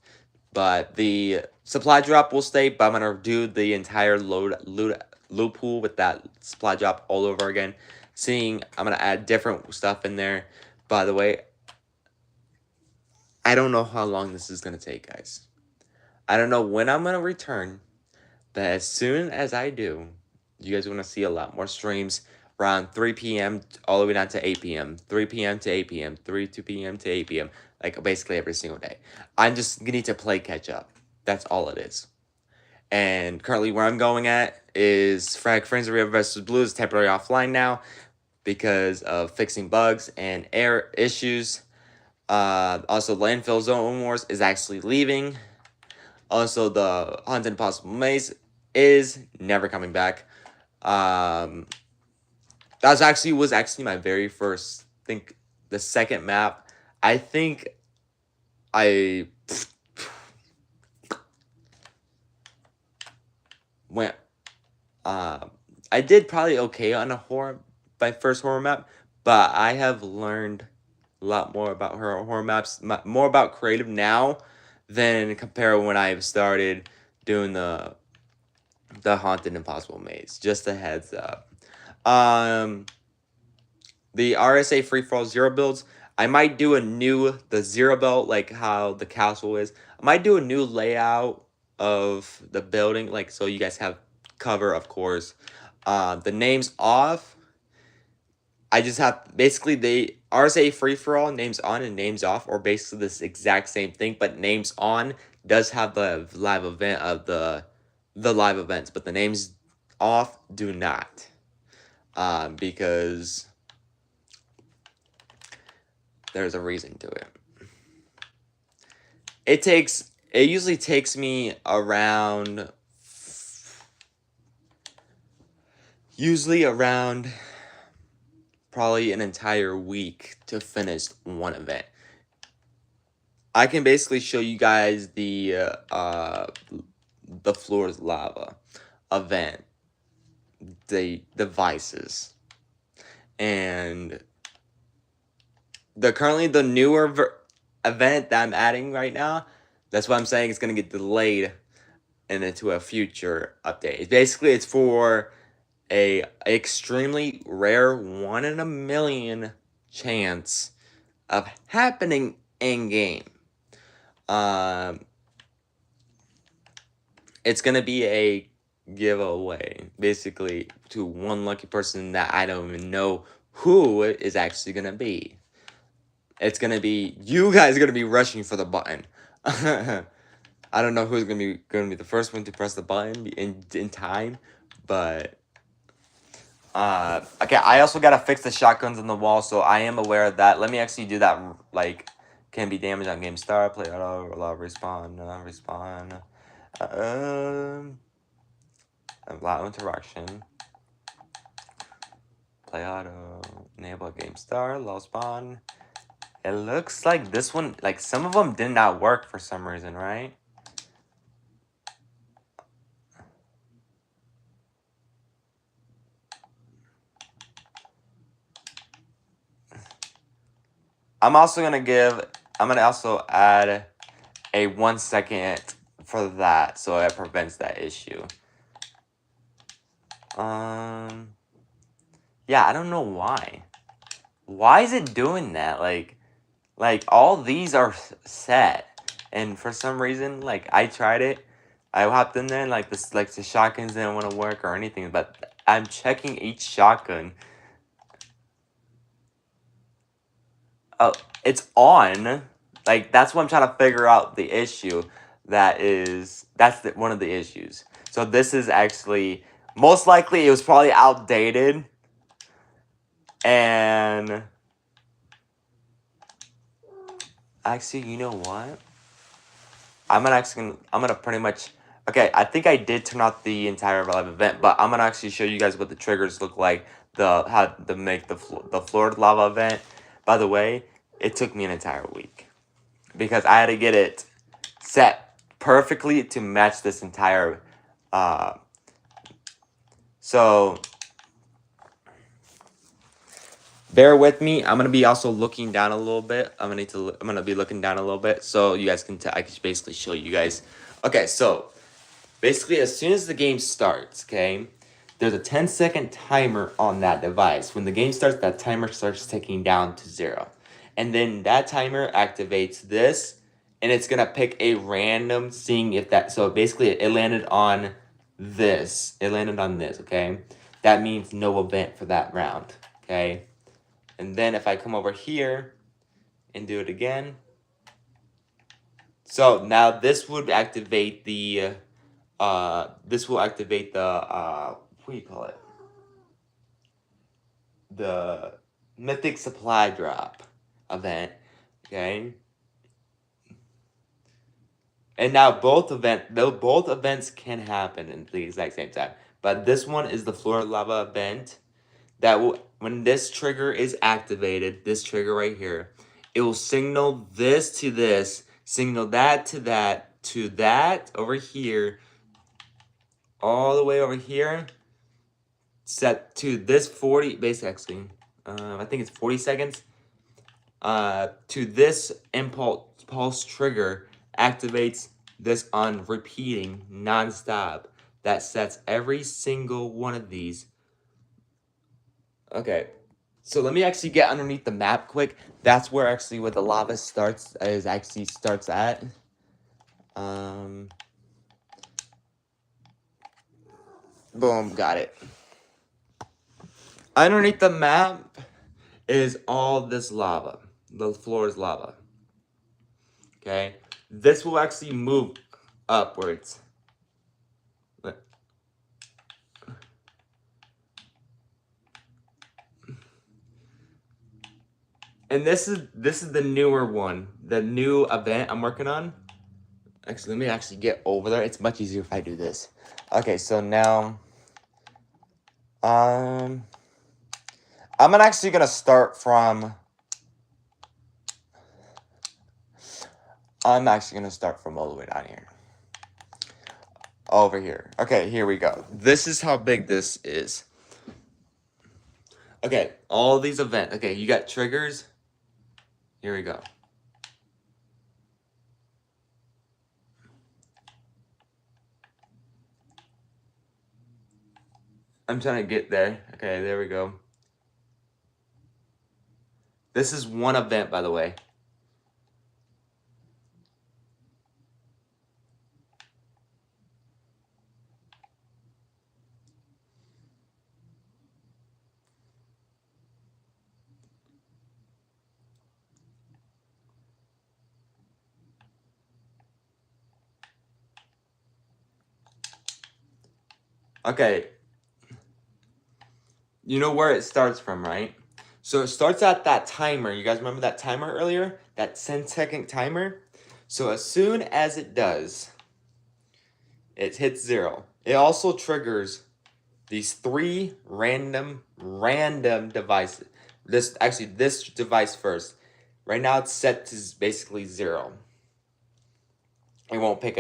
But the supply drop will stay, but I'm going to do the entire loot pool with that supply drop all over again. I'm going to add different stuff in there. By the way, I don't know how long this is going to take, guys. I don't know when I'm going to return, but as soon as I do, you guys are going to see a lot more streams around 3 p.m. all the way down to 8 p.m. 3 p.m. to 8 p.m. 2 p.m. to 8 p.m. Like basically every single day. I'm just need to play catch up. That's all it is. And currently where I'm going at is Flag Frenzy Red versus Blue is temporarily offline now because of fixing bugs and error issues. Also, Landfill Zone Wars is actually leaving. Also, the Haunted Impossible Maze is never coming back. That was actually my very first, the second map. I think I went, I did probably okay on my first horror map, but I have learned a lot more about horror maps, more about creative now than compare when I started doing the the Haunted Impossible Maze. Just a heads up. Um, the RSA Free For All Zero builds, I might do the zero build, like how the castle is. I might do a new layout of the building, like so you guys have cover, of course. The names off, I just have basically the RSA free for all names on and names off, or basically this exact same thing, but names on does have the live event of the live events, but the names off do not. Because there's a reason to it. It usually takes me around probably an entire week to finish one event. I can basically show you guys the floor's lava event, the devices, and the newer event that I'm adding right now. That's why I'm saying it's gonna get delayed and into a future update. Basically, it's for a extremely rare 1 in a million chance of happening in game. It's gonna be a giveaway, basically, to one lucky person that I don't even know who it is actually gonna be. It's gonna be you guys are gonna be rushing for the button. I don't know who's gonna be the first one to press the button in time, but okay. I also gotta fix the shotguns on the wall, so I am aware of that. Let me actually do that. Like, can be damaged on game start, play auto, allow respawn, respawn. Allow interaction. Play auto, enable game start, low spawn. It looks like this one, like some of them did not work for some reason, right? I'm gonna also add a 1 second for that, so it prevents that issue. Yeah, I don't know why. Why is it doing that? Like all these are set, and for some reason, like I tried it, I hopped in there, and like the shotguns didn't want to work or anything, but I'm checking each shotgun. Oh, it's on. Like that's what I'm trying to figure out the issue. That's one of the issues. So this is actually most likely it was probably outdated, and actually, you know what? I'm gonna pretty much. Okay, I think I did turn off the entire live event, but I'm gonna actually show you guys what the triggers look like. How to make the floor lava event. By the way, it took me an entire week because I had to get it set perfectly to match this entire. So bear with me. I'm gonna be also looking down a little bit. I'm gonna be looking down a little bit so you guys can. I can basically show you guys. Okay, so basically, as soon as the game starts, okay, there's a 10-second timer on that device. When the game starts, that timer starts ticking down to 0. And then that timer activates this, and it's going to pick a random, seeing if that... So basically, it landed on this. It landed on this, okay? That means no event for that round, okay? And then if I come over here and do it again... So now this would activate the... this will activate the, what do you call it? The Mythic Supply Drop event, okay? And now both events can happen at the exact same time. But this one is the Floor Lava event that will, when this trigger is activated, this trigger right here, it will signal this to this, signal that to that over here, all the way over here, set to this 40, basically, I think it's 40 seconds, to this pulse trigger activates this on repeating non-stop that sets every single one of these. Okay, so let me actually get underneath the map quick. That's where actually where the lava starts at. Boom, got it. Underneath the map is all this lava. The floor is lava. Okay, this will actually move upwards. And this is the newer one, the new event I'm working on. Actually, let me actually get over there. It's much easier if I do this. Okay, so now, I'm actually gonna start from. I'm actually gonna start from all the way down here. Over here. Okay, here we go. This is how big this is. Okay, all these events. Okay, you got triggers. Here we go. I'm trying to get there. Okay, there we go. This is one event, by the way. Okay. You know where it starts from, right? So it starts at that timer. You guys remember that timer earlier? That 10-second timer? So as soon as it does, it hits 0. It also triggers these 3 random devices. This device first. Right now it's set to basically 0. It won't pick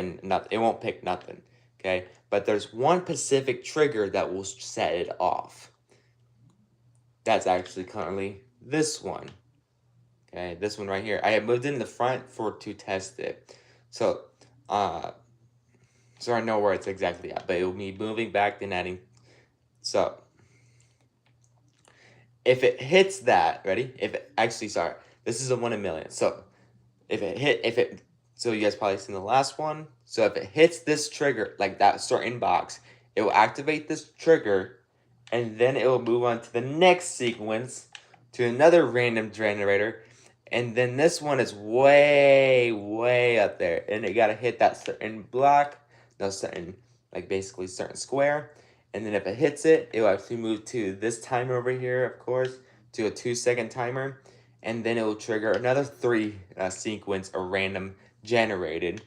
nothing. Okay? But there's one specific trigger that will set it off. That's actually currently this one. Okay, this one right here. I have moved in the front to test it. So I know where it's exactly at, but it will be moving back and adding. So if it hits that, ready? This is a 1 in a million. So so you guys probably seen the last one. So if it hits this trigger, like that certain box, it will activate this trigger, and then it will move on to the next sequence, to another random generator, and then this one is way up there, and it gotta hit that certain block, basically certain square, and then if it hits it, it will actually move to this timer over here, of course, to a 2-second timer, and then it will trigger another 3 sequence or random generated.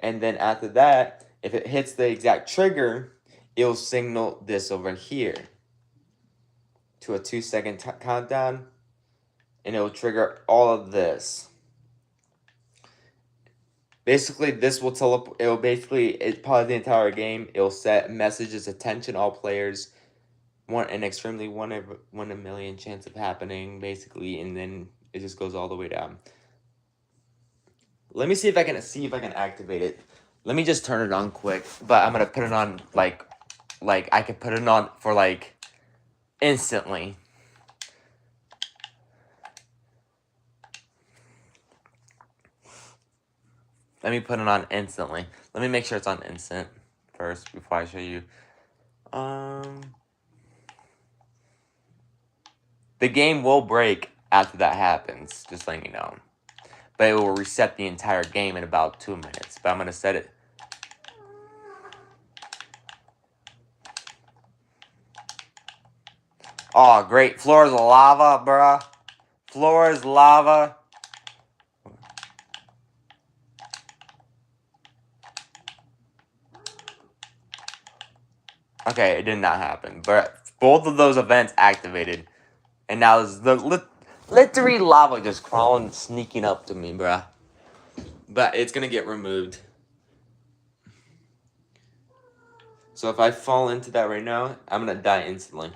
And then after that, if it hits the exact trigger, it'll signal this over here to a 2-second countdown, and it will trigger all of this. Basically, this will it's probably the entire game. It'll set messages, attention, all players, an extremely 1 in a million chance of happening, basically, and then it just goes all the way down. Let me see if I can activate it. Let me just turn it on quick, but I'm gonna put it on like I can put it on for instantly. Let me put it on instantly. Let me make sure it's on instant first before I show you. The game will break after that happens, just letting you know. But it will reset the entire game in about 2 minutes. But I'm gonna set it. Oh, great. Floor is lava, bruh. Floor is lava. Okay, it did not happen. But both of those events activated. And now there's literally lava just crawling, sneaking up to me, bruh. But it's gonna get removed. So if I fall into that right now, I'm gonna die instantly.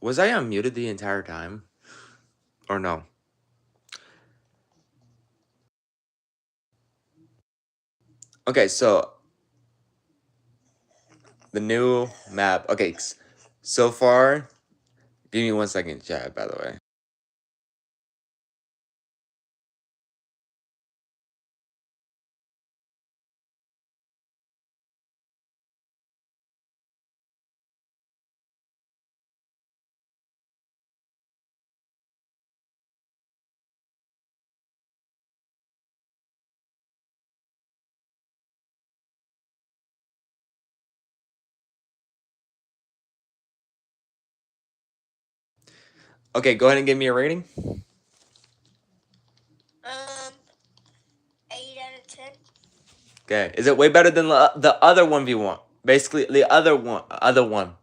Was I unmuted the entire time? Or no? Okay, so the new map. Okay, so far, give me 1 second, chat, by the way. Okay, go ahead and give me a rating. 8 out of 10. Okay, is it way better than the other 1v1? Basically, the other one. None.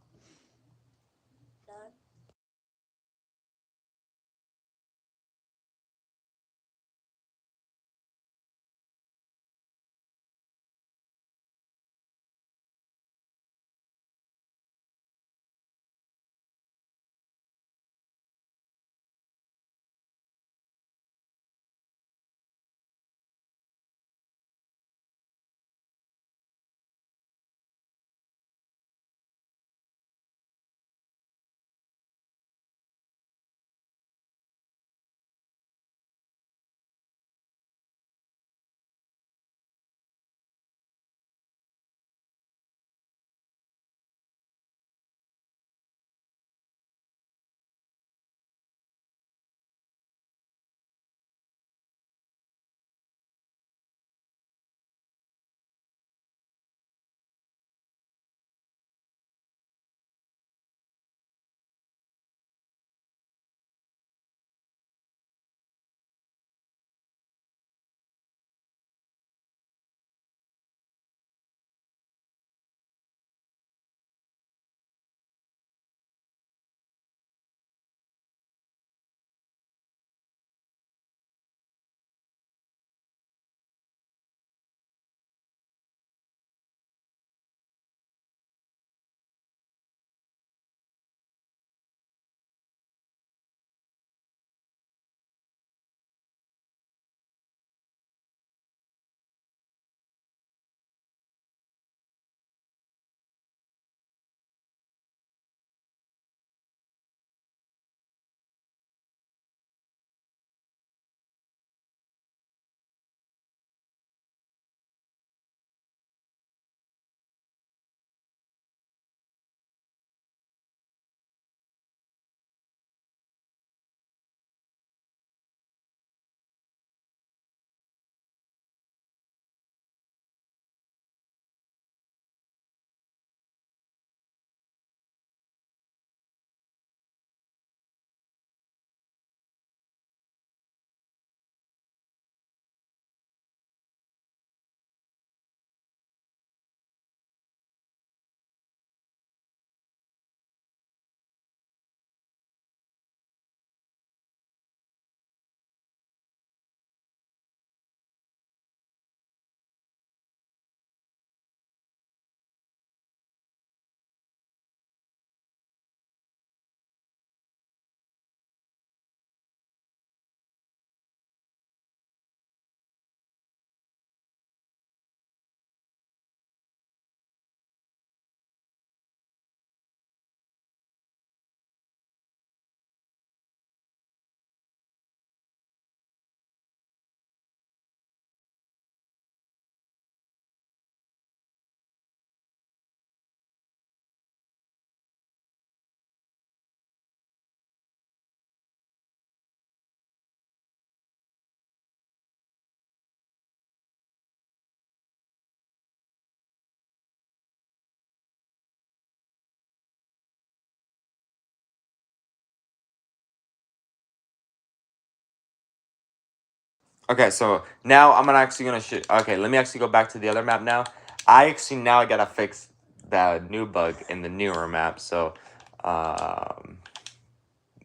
Okay, so now I'm actually gonna shoot. Okay, let me actually go back to the other map now. I gotta fix the new bug in the newer map. So,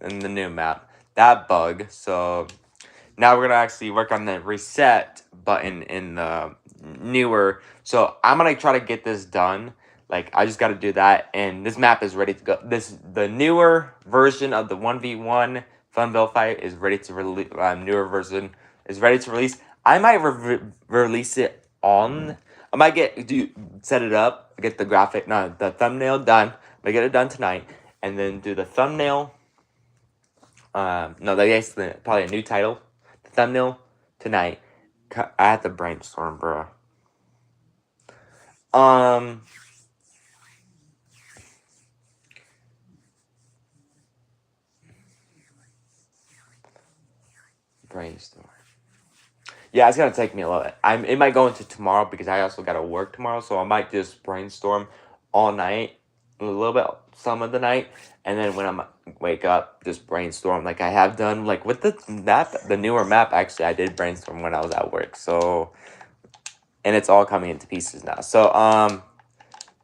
in the new map, that bug. So now we're gonna actually work on the reset button in the newer. So I'm gonna try to get this done Like, I just got to do that, and this map is ready to go. The newer version of the 1v1 Fun Build Fight is ready to release. Newer version is ready to release. I might release it on. I might set it up, get the the thumbnail done. I get it done tonight, and then do the thumbnail. No, that's probably a new title. The thumbnail tonight. I have to brainstorm, bro. Brainstorm. Yeah, it's gonna take me a little bit. It might go into tomorrow because I also gotta work tomorrow, so I might just brainstorm all night, a little bit, some of the night, and then when I wake up, just brainstorm like I have done, like with the map, the newer map. Actually, I did brainstorm when I was at work, so, and it's all coming into pieces now. So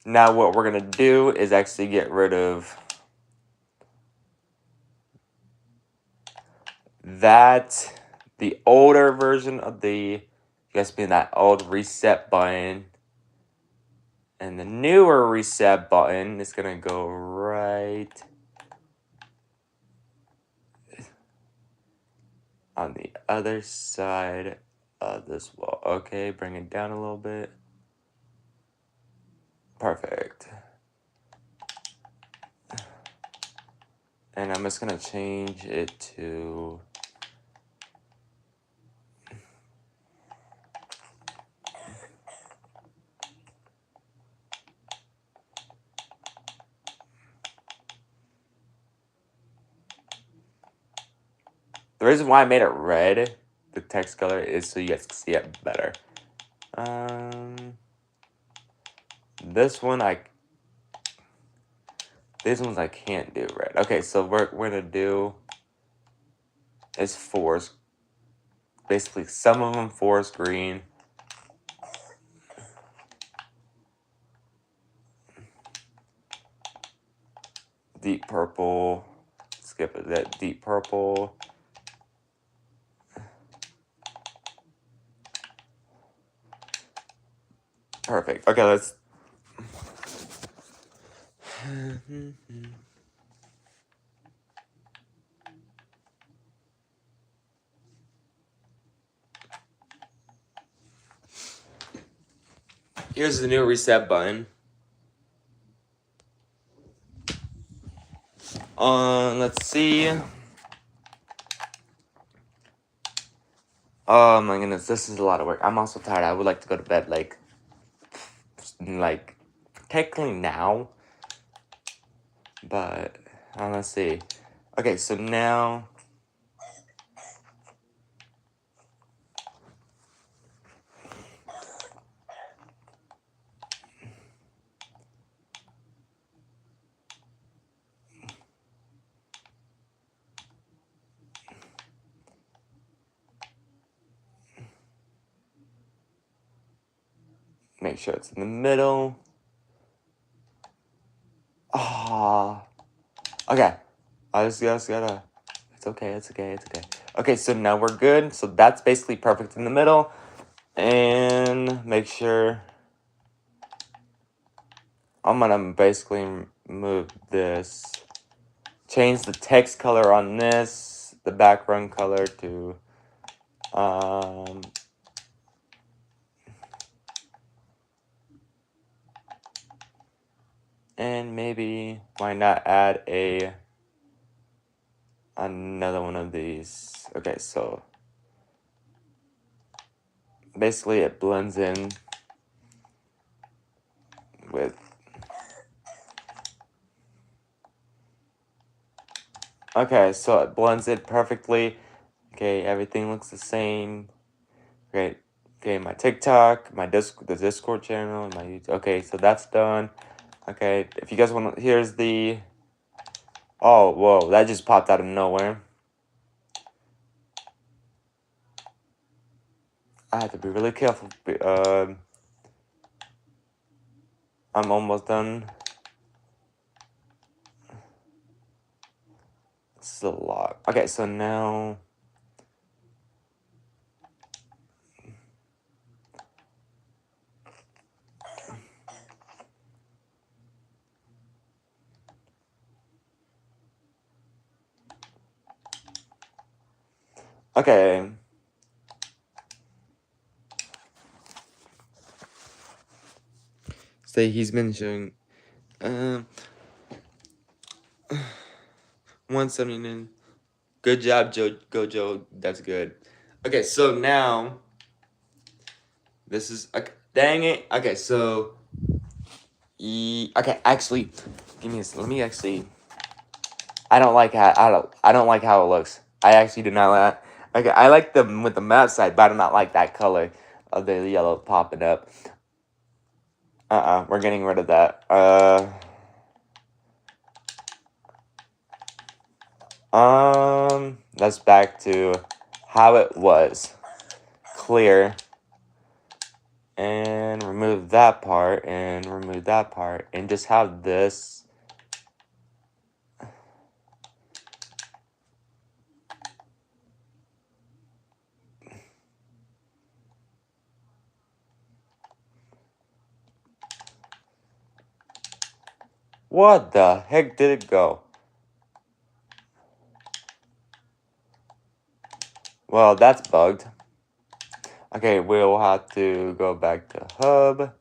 now what we're gonna do is actually get rid of that, the older version of the, being that old reset button, and the newer reset button is gonna go right on the other side of this wall. Okay, bring it down a little bit. Perfect. And I'm just gonna change it to the reason why I made it red, the text color, is so you guys can see it better. This one these ones I can't do red. Okay, so we're gonna do is forest. Basically, some of them forest green. Deep purple. Skip it. That deep purple. Perfect. Okay, let's. Here's the new reset button. Let's see. Oh my goodness, this is a lot of work. I'm also tired. I would like to go to bed, like technically now. But, let's see. Okay, so now. Make sure it's in the middle. Ah. Okay. I just gotta. It's okay. Okay, so now we're good. So that's basically perfect in the middle. And make sure. I'm gonna basically move this. Change the text color on this. The background color to. And maybe why not add another one of these. Okay, so basically it blends in with okay, so it blends it perfectly. Okay, everything looks the same. Great. Okay, my TikTok, the Discord channel, my YouTube. Okay, so that's done. Okay, if you guys want to, here's the. Oh, whoa, that just popped out of nowhere. I have to be really careful. I'm almost done. This is a lot. Okay, so now. Okay. Say he's been showing 179. Good job, Gojo. That's good. Okay, so now this is okay, dang it. Okay, so okay, actually, give me this. Let me actually. I don't like how I don't like how it looks. I actually do not like. Okay, I like them with the map side, but I do not like that color of the yellow popping up. We're getting rid of that. That's back to how it was. Clear. And remove that part, and remove that part, and just have this. What the heck did it go? Well, that's bugged. Okay, we'll have to go back to hub.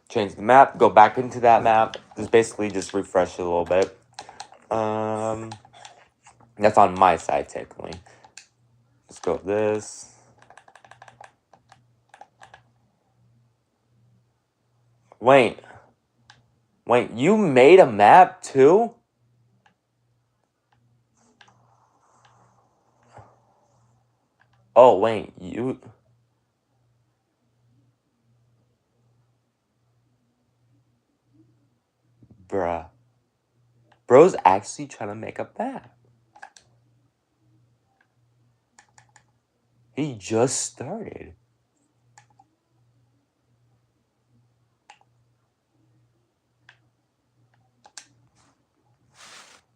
Change the map, go back into that map. Just basically just refresh it a little bit. That's on my side technically. Let's go with this. Wait, you made a map too? Oh, wait, you... Bruh. Bro's actually trying to make a map. He just started.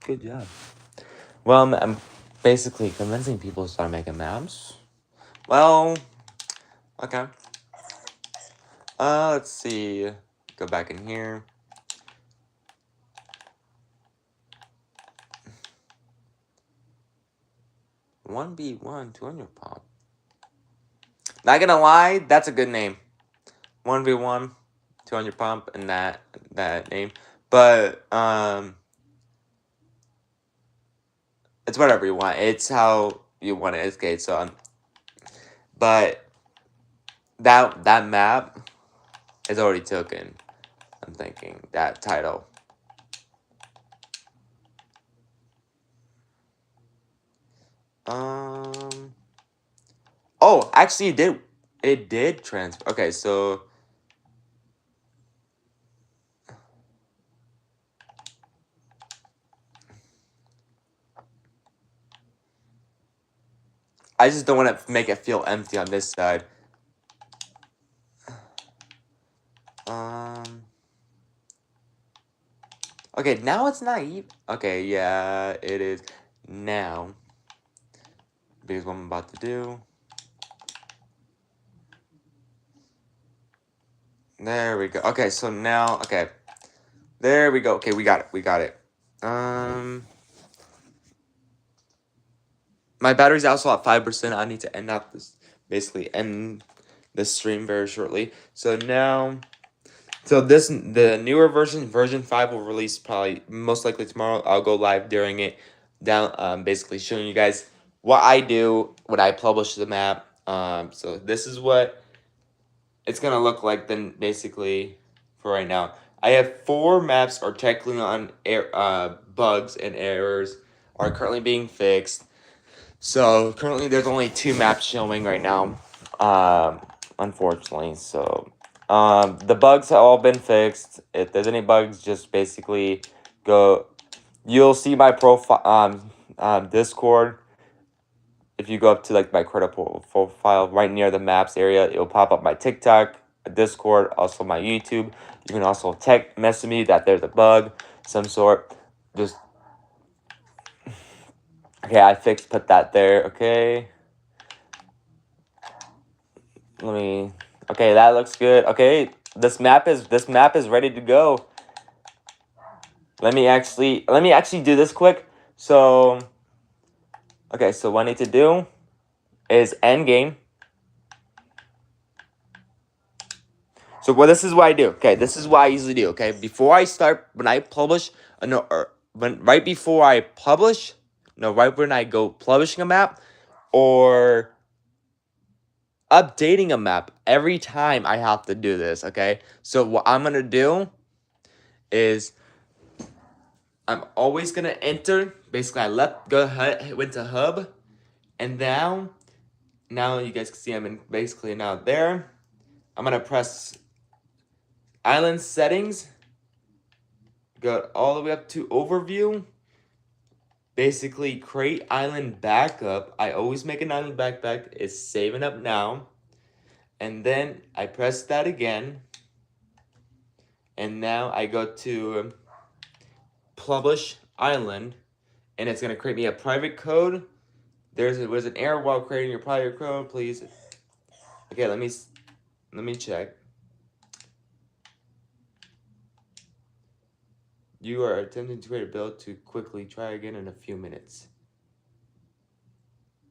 Good job. Well, I'm basically convincing people to start making maps. Well, okay. Let's see. Go back in here. One B1 200 pop. Not gonna lie, that's a good name. 1v1 200 pump and that name, but it's whatever you want. It's how you want it. Okay, so but that map is already taken. I'm thinking that title. Oh, actually, it did transfer. Okay, so I just don't want to make it feel empty on this side. Okay, now it's not even. Okay, yeah, it is now. Because what I'm about to do. There we go. Okay, so now, okay. There we go. Okay, we got it. My battery's also at 5%. I need to end this stream very shortly. So now, the newer version 5 will release probably most likely tomorrow. I'll go live during it, basically showing you guys what I do when I publish the map. So this is what it's gonna look like then basically for right now. I have 4 maps are technically on bugs and errors are currently being fixed. So currently there's only 2 maps showing right now, unfortunately. So the bugs have all been fixed. If there's any bugs, just basically go. You'll see my profile Discord. If you go up to like my credit profile right near the maps area, it'll pop up my TikTok, Discord, also my YouTube. You can also message me that there's a bug, some sort. Just okay, I put that there. Okay, okay, that looks good. Okay, this map is ready to go. Let me actually do this quick. So Okay, so what I need to do is end game. So this is what I do. Okay, this is what I usually do. Okay, before I start, when I publish, no, or right before I publish, no, right when I go publishing a map, or updating a map, every time I have to do this. Okay, so what I'm gonna do is I'm always gonna enter. Basically, went to hub, and now you guys can see I'm in basically now there. I'm gonna press island settings, go all the way up to overview. Basically, create island backup. I always make an island backup. It's saving up now. And then I press that again. And now I go to publish island. And it's going to create me a private code. There's an error while creating your private code. Please. Okay, let me check. You are attempting to create a build to quickly try again in a few minutes.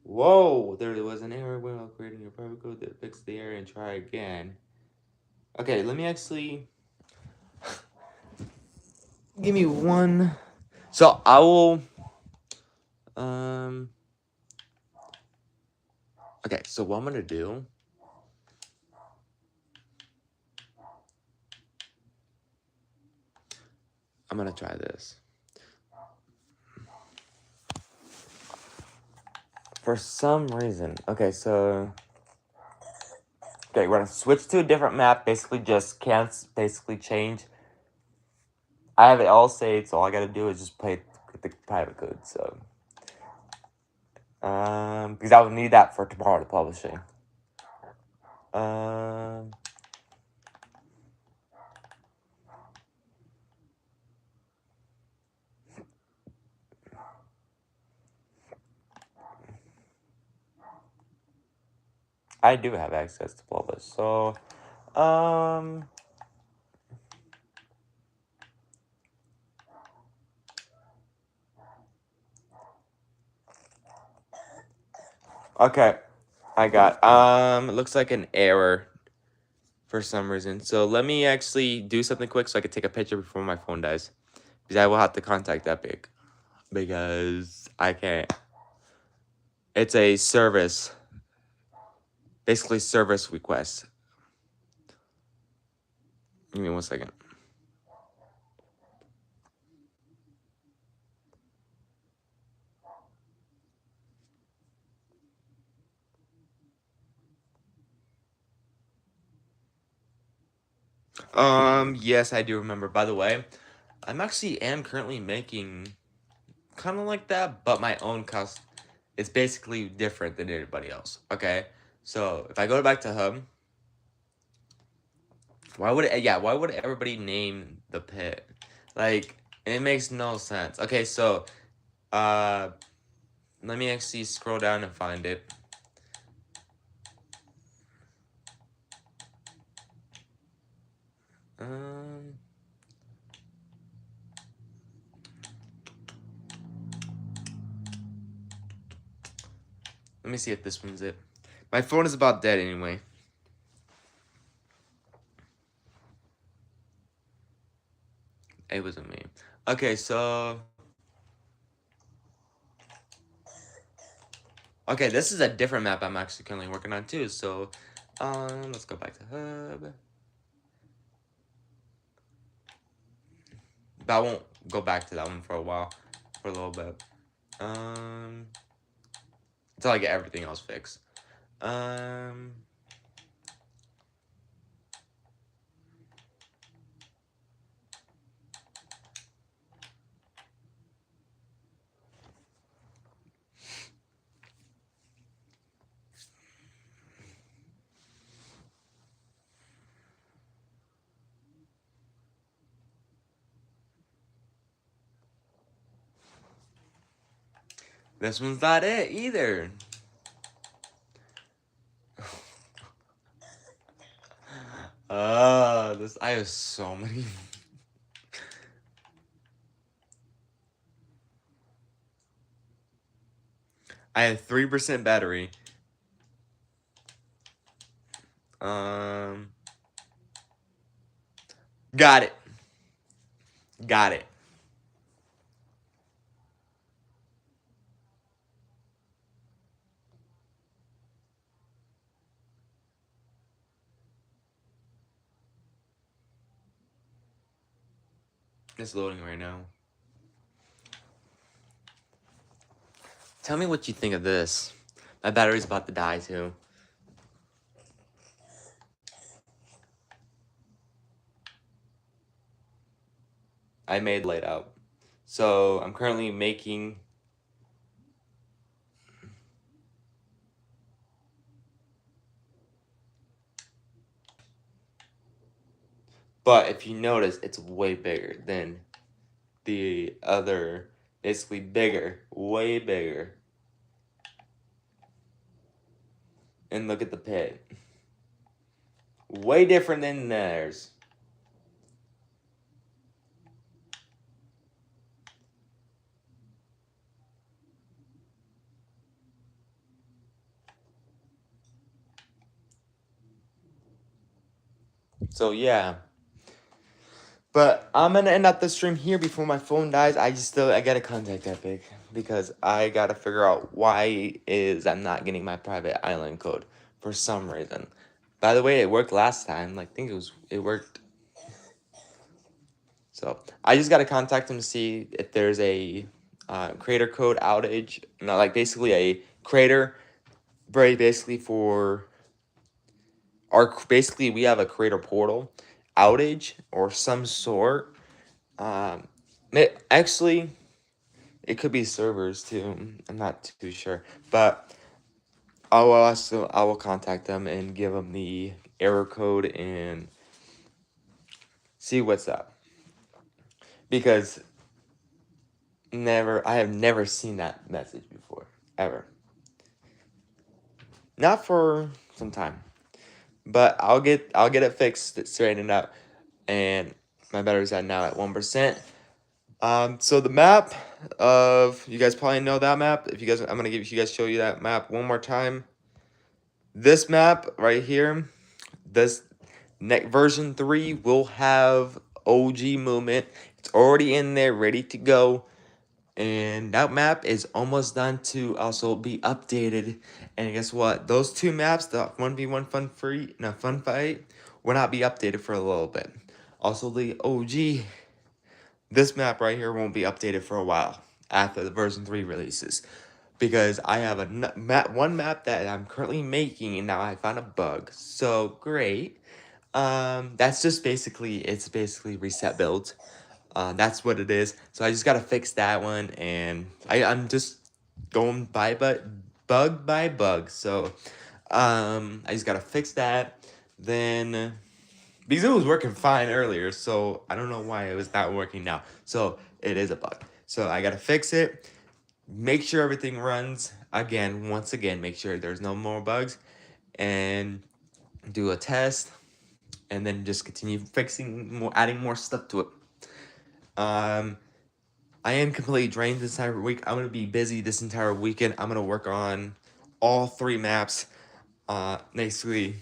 Whoa, there was an error while creating your private code that fixed the error and try again. Okay, let me actually give me one. So I will okay, so what I'm gonna do, I'm gonna try this. For some reason. Okay, so okay, we're gonna switch to a different map, basically just can't basically change. I have it all saved, so all I gotta do is just play the private code, so because I would need that for tomorrow to publishing. I do have access to publish, so okay, I got it looks like an error for some reason. So let me actually do something quick so I can take a picture before my phone dies, because I will have to contact Epic because I can't. It's a service, basically service request. Give me 1 second. Yes, I do remember. By the way, I'm actually am currently making kind of like that, but my own cost. It's basically different than everybody else. Okay, so if I go back to hub, why would everybody name the pit? Like, it makes no sense. Okay, so let me actually scroll down and find it. Let me see if this one's it. My phone is about dead anyway. It wasn't me. Okay, so okay, this is a different map I'm actually currently working on too. So, let's go back to hub. But I won't go back to that one for a while, for a little bit. Until I get everything else fixed. This one's not it either. I have so many. I have 3% battery. Um, got it. Got it. It's loading right now. Tell me what you think of this. My battery's about to die too. I made laid out. So I'm currently making. But if you notice, it's way bigger than the other. Basically bigger. Way bigger. And look at the pit. Way different than theirs. So yeah. But I'm gonna end up the stream here before my phone dies. I gotta contact Epic because I gotta figure out why is I'm not getting my private island code for some reason. By the way, it worked last time. Like, I think it worked. So I just gotta contact them to see if there's a creator code outage. No, like basically a creator, very basically for our basically we have a creator portal outage or some sort. Actually, it could be servers too. I'm not too sure, but I will contact them and give them the error code and see what's up because I have never seen that message before ever. Not for some time, but I'll get it fixed, straightened out, and my battery's at now at 1%. So the map of you guys probably know that map. If you guys, I'm gonna show you that map one more time. This map right here, this next version 3 will have OG movement. It's already in there, ready to go. And that map is almost done to also be updated. And guess what? Those two maps, the 1v1 fun fight, will not be updated for a little bit. Also, the OG, this map right here won't be updated for a while after the version 3 releases. Because I have one map that I'm currently making, and now I found a bug. So great. That's just it's basically reset builds. That's what it is. So I just gotta fix that one, and I'm just going bug by bug. So I just gotta fix that. Then because it was working fine earlier, so I don't know why it was not working now. So it is a bug. So I gotta fix it. Make sure everything runs again. Once again, make sure there's no more bugs, and do a test, and then just continue fixing more, adding more stuff to it. I am completely drained this entire week. I'm gonna be busy this entire weekend. I'm gonna work on all 3 maps. Basically,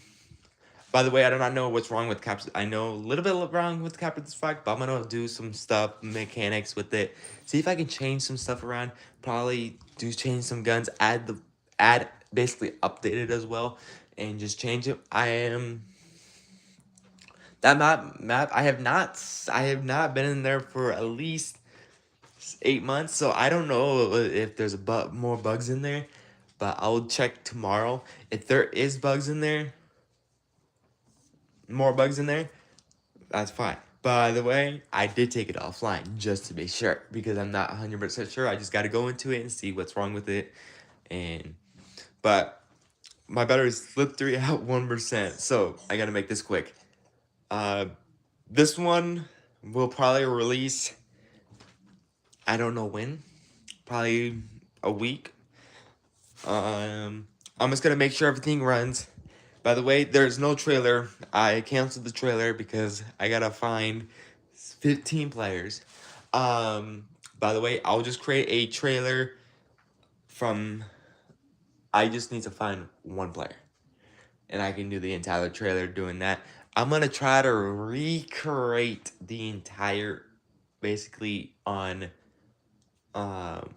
by the way, I do not know what's wrong with Caps. I know a little bit wrong with Captain's Flag, but I'm gonna do some stuff, mechanics with it. See if I can change some stuff around. Probably change some guns. Add basically update it as well, and just change it. That map. I have not been in there for at least 8 months, so I don't know if there's more bugs in there, but I'll check tomorrow. If there is bugs in there, more bugs in there, that's fine. By the way, I did take it offline just to be sure because I'm not 100% sure. I just got to go into it and see what's wrong with it, but my battery slipped 3 out 1%, so I got to make this quick. This one will probably release. I don't know when. Probably a week. I'm just gonna make sure everything runs. By the way, there's no trailer. I canceled the trailer because I gotta find 15 players. By the way, I'll just create a trailer from I just need to find one player. And I can do the entire trailer doing that. I'm gonna try to recreate the entire, basically on, um,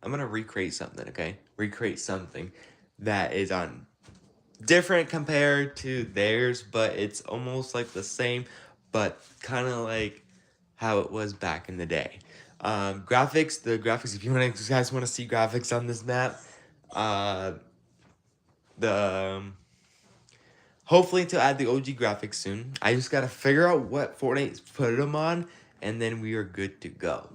I'm gonna recreate something, okay? Recreate something that is on different compared to theirs, but it's almost like the same, but kind of like how it was back in the day. Graphics, the graphics, if you guys want to see graphics on this map, uh, the hopefully to add the OG graphics soon. I just gotta figure out what Fortnite put them on, and then we are good to go.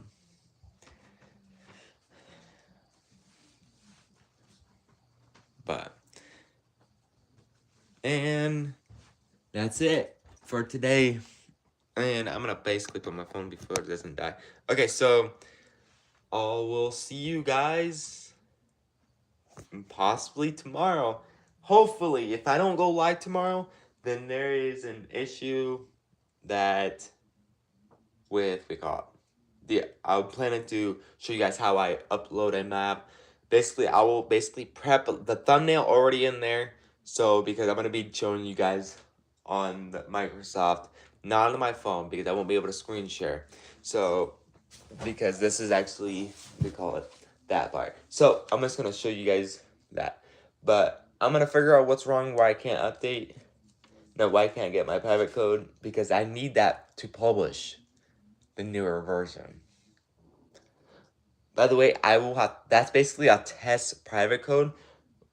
But and that's it for today. And I'm gonna basically put my phone before it doesn't die. Okay, so I will see you guys possibly tomorrow. Hopefully, if I don't go live tomorrow, then there is an issue that with we call I'm planning to show you guys how I upload a map. Basically, I will basically prep the thumbnail already in there. So because I'm gonna be showing you guys on the Microsoft, not on my phone because I won't be able to screen share. So because this is actually we call it that part. So I'm just gonna show you guys that. But I'm gonna figure out what's wrong why I can't update. No, why I can't get my private code because I need that to publish the newer version. By the way, I will have, that's basically a test private code,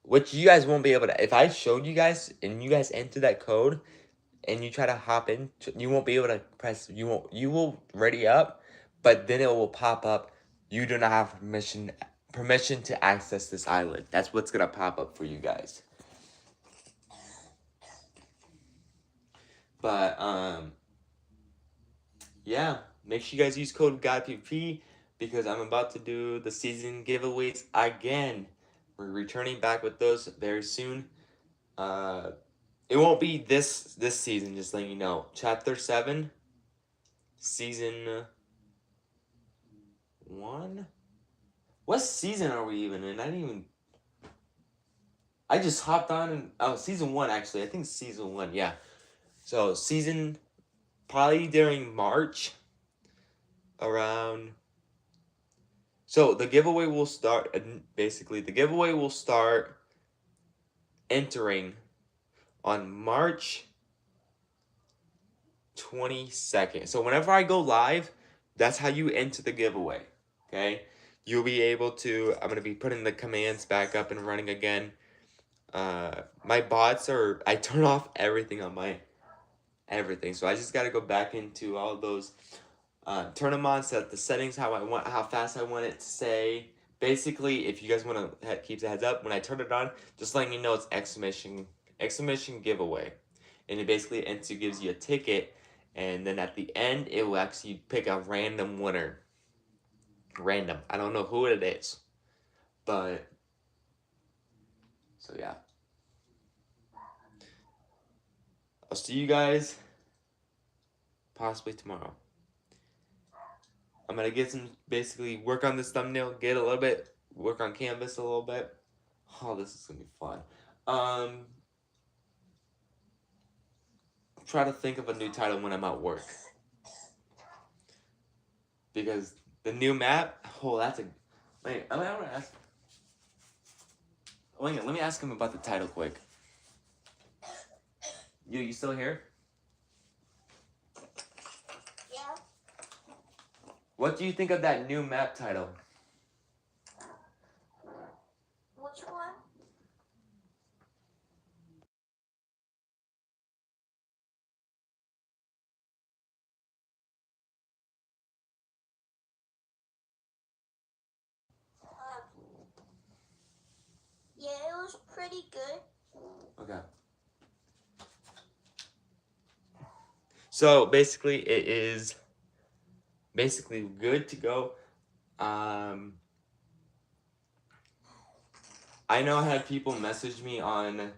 which you guys won't be able to, if I showed you guys and you guys enter that code and you try to hop in, you won't be able to press, you will ready up, but then it will pop up, you do not have permission to access this island. That's what's gonna pop up for you guys. But, yeah, make sure you guys use code GUYPP because I'm about to do the season giveaways again. We're returning back with those very soon. It won't be this season, just letting you know. Chapter 7, season 1? What season are we even in? I just hopped on and, oh, season 1 actually. I think season 1, yeah. So, season, probably during March, around. So the giveaway will start, basically the giveaway will start entering on March 22nd. So whenever I go live, that's how you enter the giveaway, okay? You'll be able to, I'm going to be putting the commands back up and running again. My bots are, I turn off everything on my, everything. So I just got to go back into all those, turn them on, set the settings how I want, how fast I want it to say. Basically, if you guys want to keep the heads up, when I turn it on, just letting you know it's exclamation giveaway. And it basically gives you a ticket, and then at the end, it will actually pick a random winner. Random. I don't know who it is, but, so yeah. I'll see you guys possibly tomorrow. I'm going to get some, basically work on this thumbnail, get a little bit, work on canvas a little bit. Oh, this is going to be fun. Try to think of a new title when I'm at work. Because the new map, oh, that's a, wait, I want to ask, wait, let me ask him about the title quick. You still here? Yeah. What do you think of that new map title? Which one? Yeah, it was pretty good. Okay. So basically, it is basically good to go. I know I had people message me on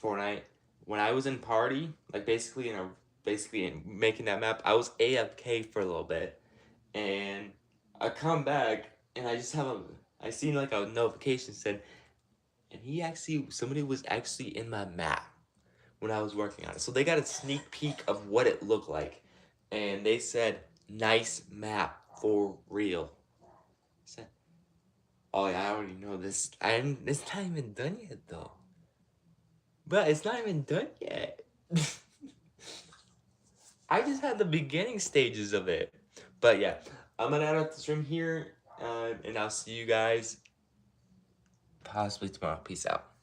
Fortnite when I was in party, like basically in making that map. I was AFK for a little bit, and I come back and I just have a I seen like a notification said, and somebody was actually in my map when I was working on it. So they got a sneak peek of what it looked like. And they said, nice map for real. I said, oh yeah, I already know this. It's not even done yet though. But it's not even done yet. I just had the beginning stages of it. But yeah, I'm gonna end up the stream here. And I'll see you guys possibly tomorrow. Peace out.